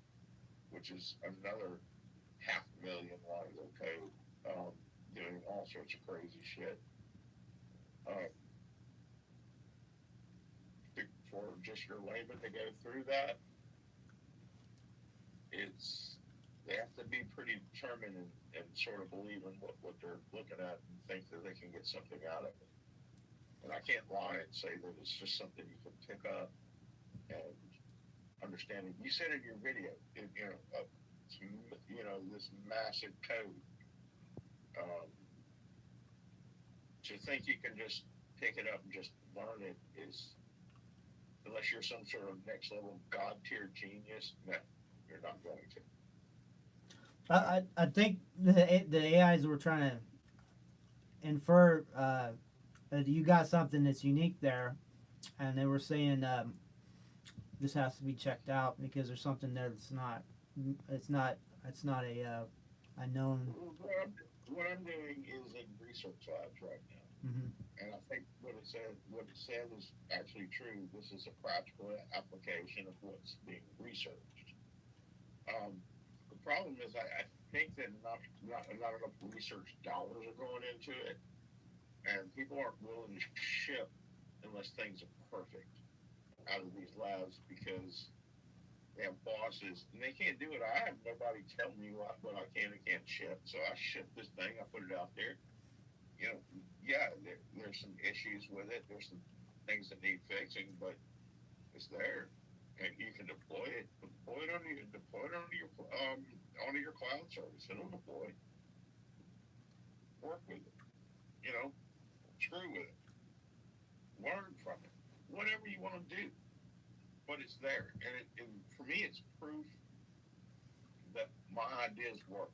which is another 500,000 lines of code, doing all sorts of crazy shit. Uh, for just your layman to go through that, they have to be pretty determined and sort of believe in what they're looking at and think that they can get something out of it. And I can't lie and say that it's just something you can pick up and understand it. You said in your video, this massive code. To think you can just pick it up and just learn it is, unless you're some sort of next level god tier genius, no, you're not going to. I think the AIs were trying to infer that you got something that's unique there, and they were saying this has to be checked out because there's something there that's not. It's not a known. What I'm doing is in research labs right now, and I think what it said is actually true. This is a practical application of what's being researched. The problem is I think that not enough research dollars are going into it, and people aren't willing to ship unless things are perfect out of these labs because they have bosses and they can't do it. I have nobody tell me what I can and can't ship, so I ship this thing. I put it out there. There's some issues with it. There's some things that need fixing, but it's there, and you can deploy it. Deploy it onto your cloud service. It'll deploy. Work with it. Screw with it. Learn from it. Whatever you want to do. But it's there, and for me, it's proof that my ideas work.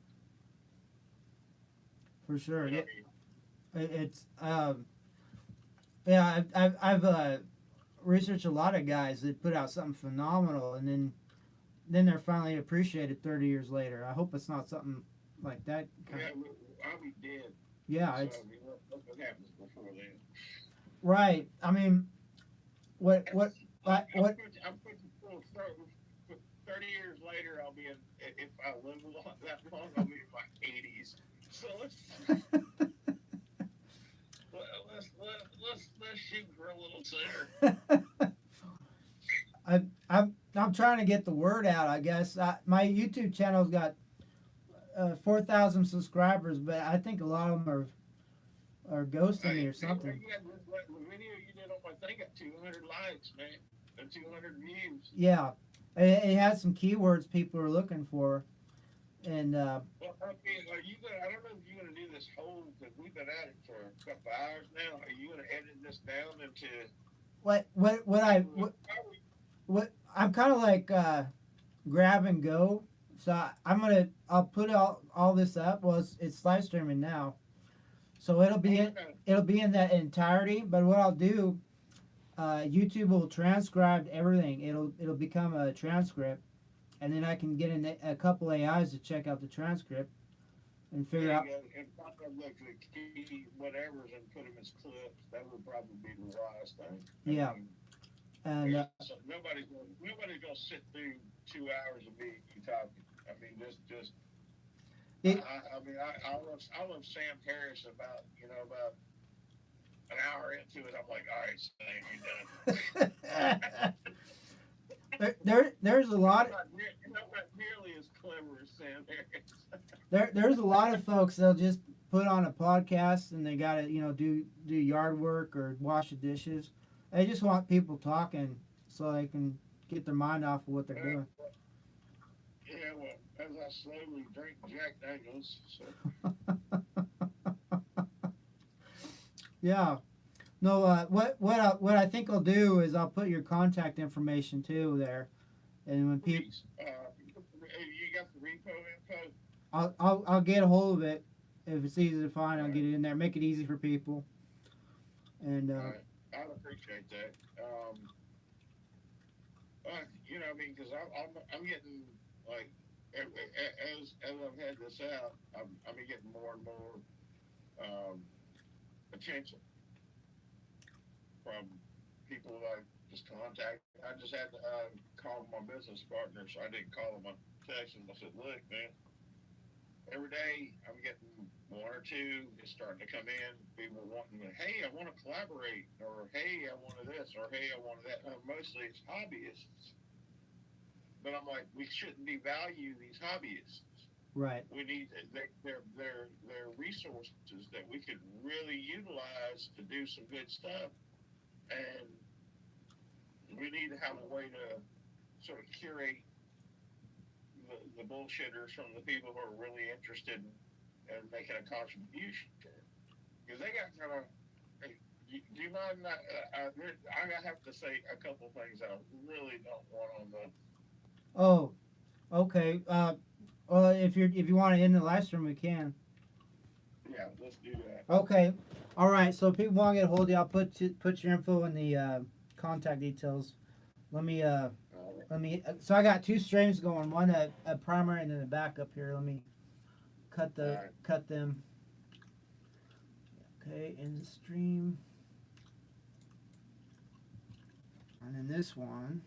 For sure, You know it's I've researched a lot of guys that put out something phenomenal, and then they're finally appreciated 30 years later. I hope it's not something like that. I'll be dead. Yeah, so, it's what happens before then? right. I mean, what. I'm putting full 30 years later, I'll be if I live that long, I'll be in my 80s. So let's shoot for a little sooner. I'm trying to get the word out. I guess my YouTube channel's got 4,000 subscribers, but I think a lot of them are ghosting me or something. The video you did on my thing got 200 likes, man. And 200 views. Yeah, it has some keywords people are looking for, and well, are you gonna? I don't know if you're gonna do this whole because we've been at it for a couple hours now. Are you gonna edit this down into what I'm kind of like grab and go. So I'll put all this up. Well, it's live streaming now, so it'll be in that entirety. But what I'll do. YouTube will transcribe everything. It'll become a transcript, and then I can get in a couple AIs to check out the transcript and figure out. And pop up like the key whatever's and put them as clips. That would probably be the wise thing. Yeah, and nobody's gonna sit through 2 hours of me talking. I mean, just. I love Sam Harris about an hour into it, I'm like, all right, Sam, you're done. There's a lot. You're not nearly as clever as Sam Harris. There's a lot of folks that'll just put on a podcast and they gotta do yard work or wash the dishes. They just want people talking so they can get their mind off of what they're doing. Yeah, well, as I slowly drink Jack Daniels. So. Yeah. No, what I think I'll do is I'll put your contact information too there, and when people, you got the repo info. I'll get a hold of it if it's easy to find. I'll get it in there, make it easy for people, and I'd appreciate that. Because I'm getting like as I've had this out, I'm getting more and more attention from people I just contact. I just had to call my business partner, so I didn't call him on text. And I said, "Look, man, every day I'm getting one or two is starting to come in. People wanting to, hey, I want to collaborate, or hey, I wanted this, or hey, I wanted that. Mostly it's hobbyists. But I'm like, we shouldn't devalue these hobbyists. Right. We need their resources that we could really utilize to do some good stuff, and we need to have a way to sort of curate the bullshitters from the people who are really interested in making a contribution, because they got kind of. Do you mind? I have to say a couple things that I really don't want on the. Oh, okay. Well, if you want to end the live stream, we can. Yeah, let's do that. Okay. All right. So if people want to get a hold of you, I'll put your info in the contact details. Let me. So I got two streams going. One a primary and then a backup here. Let me cut them. Okay, end the stream. And then this one.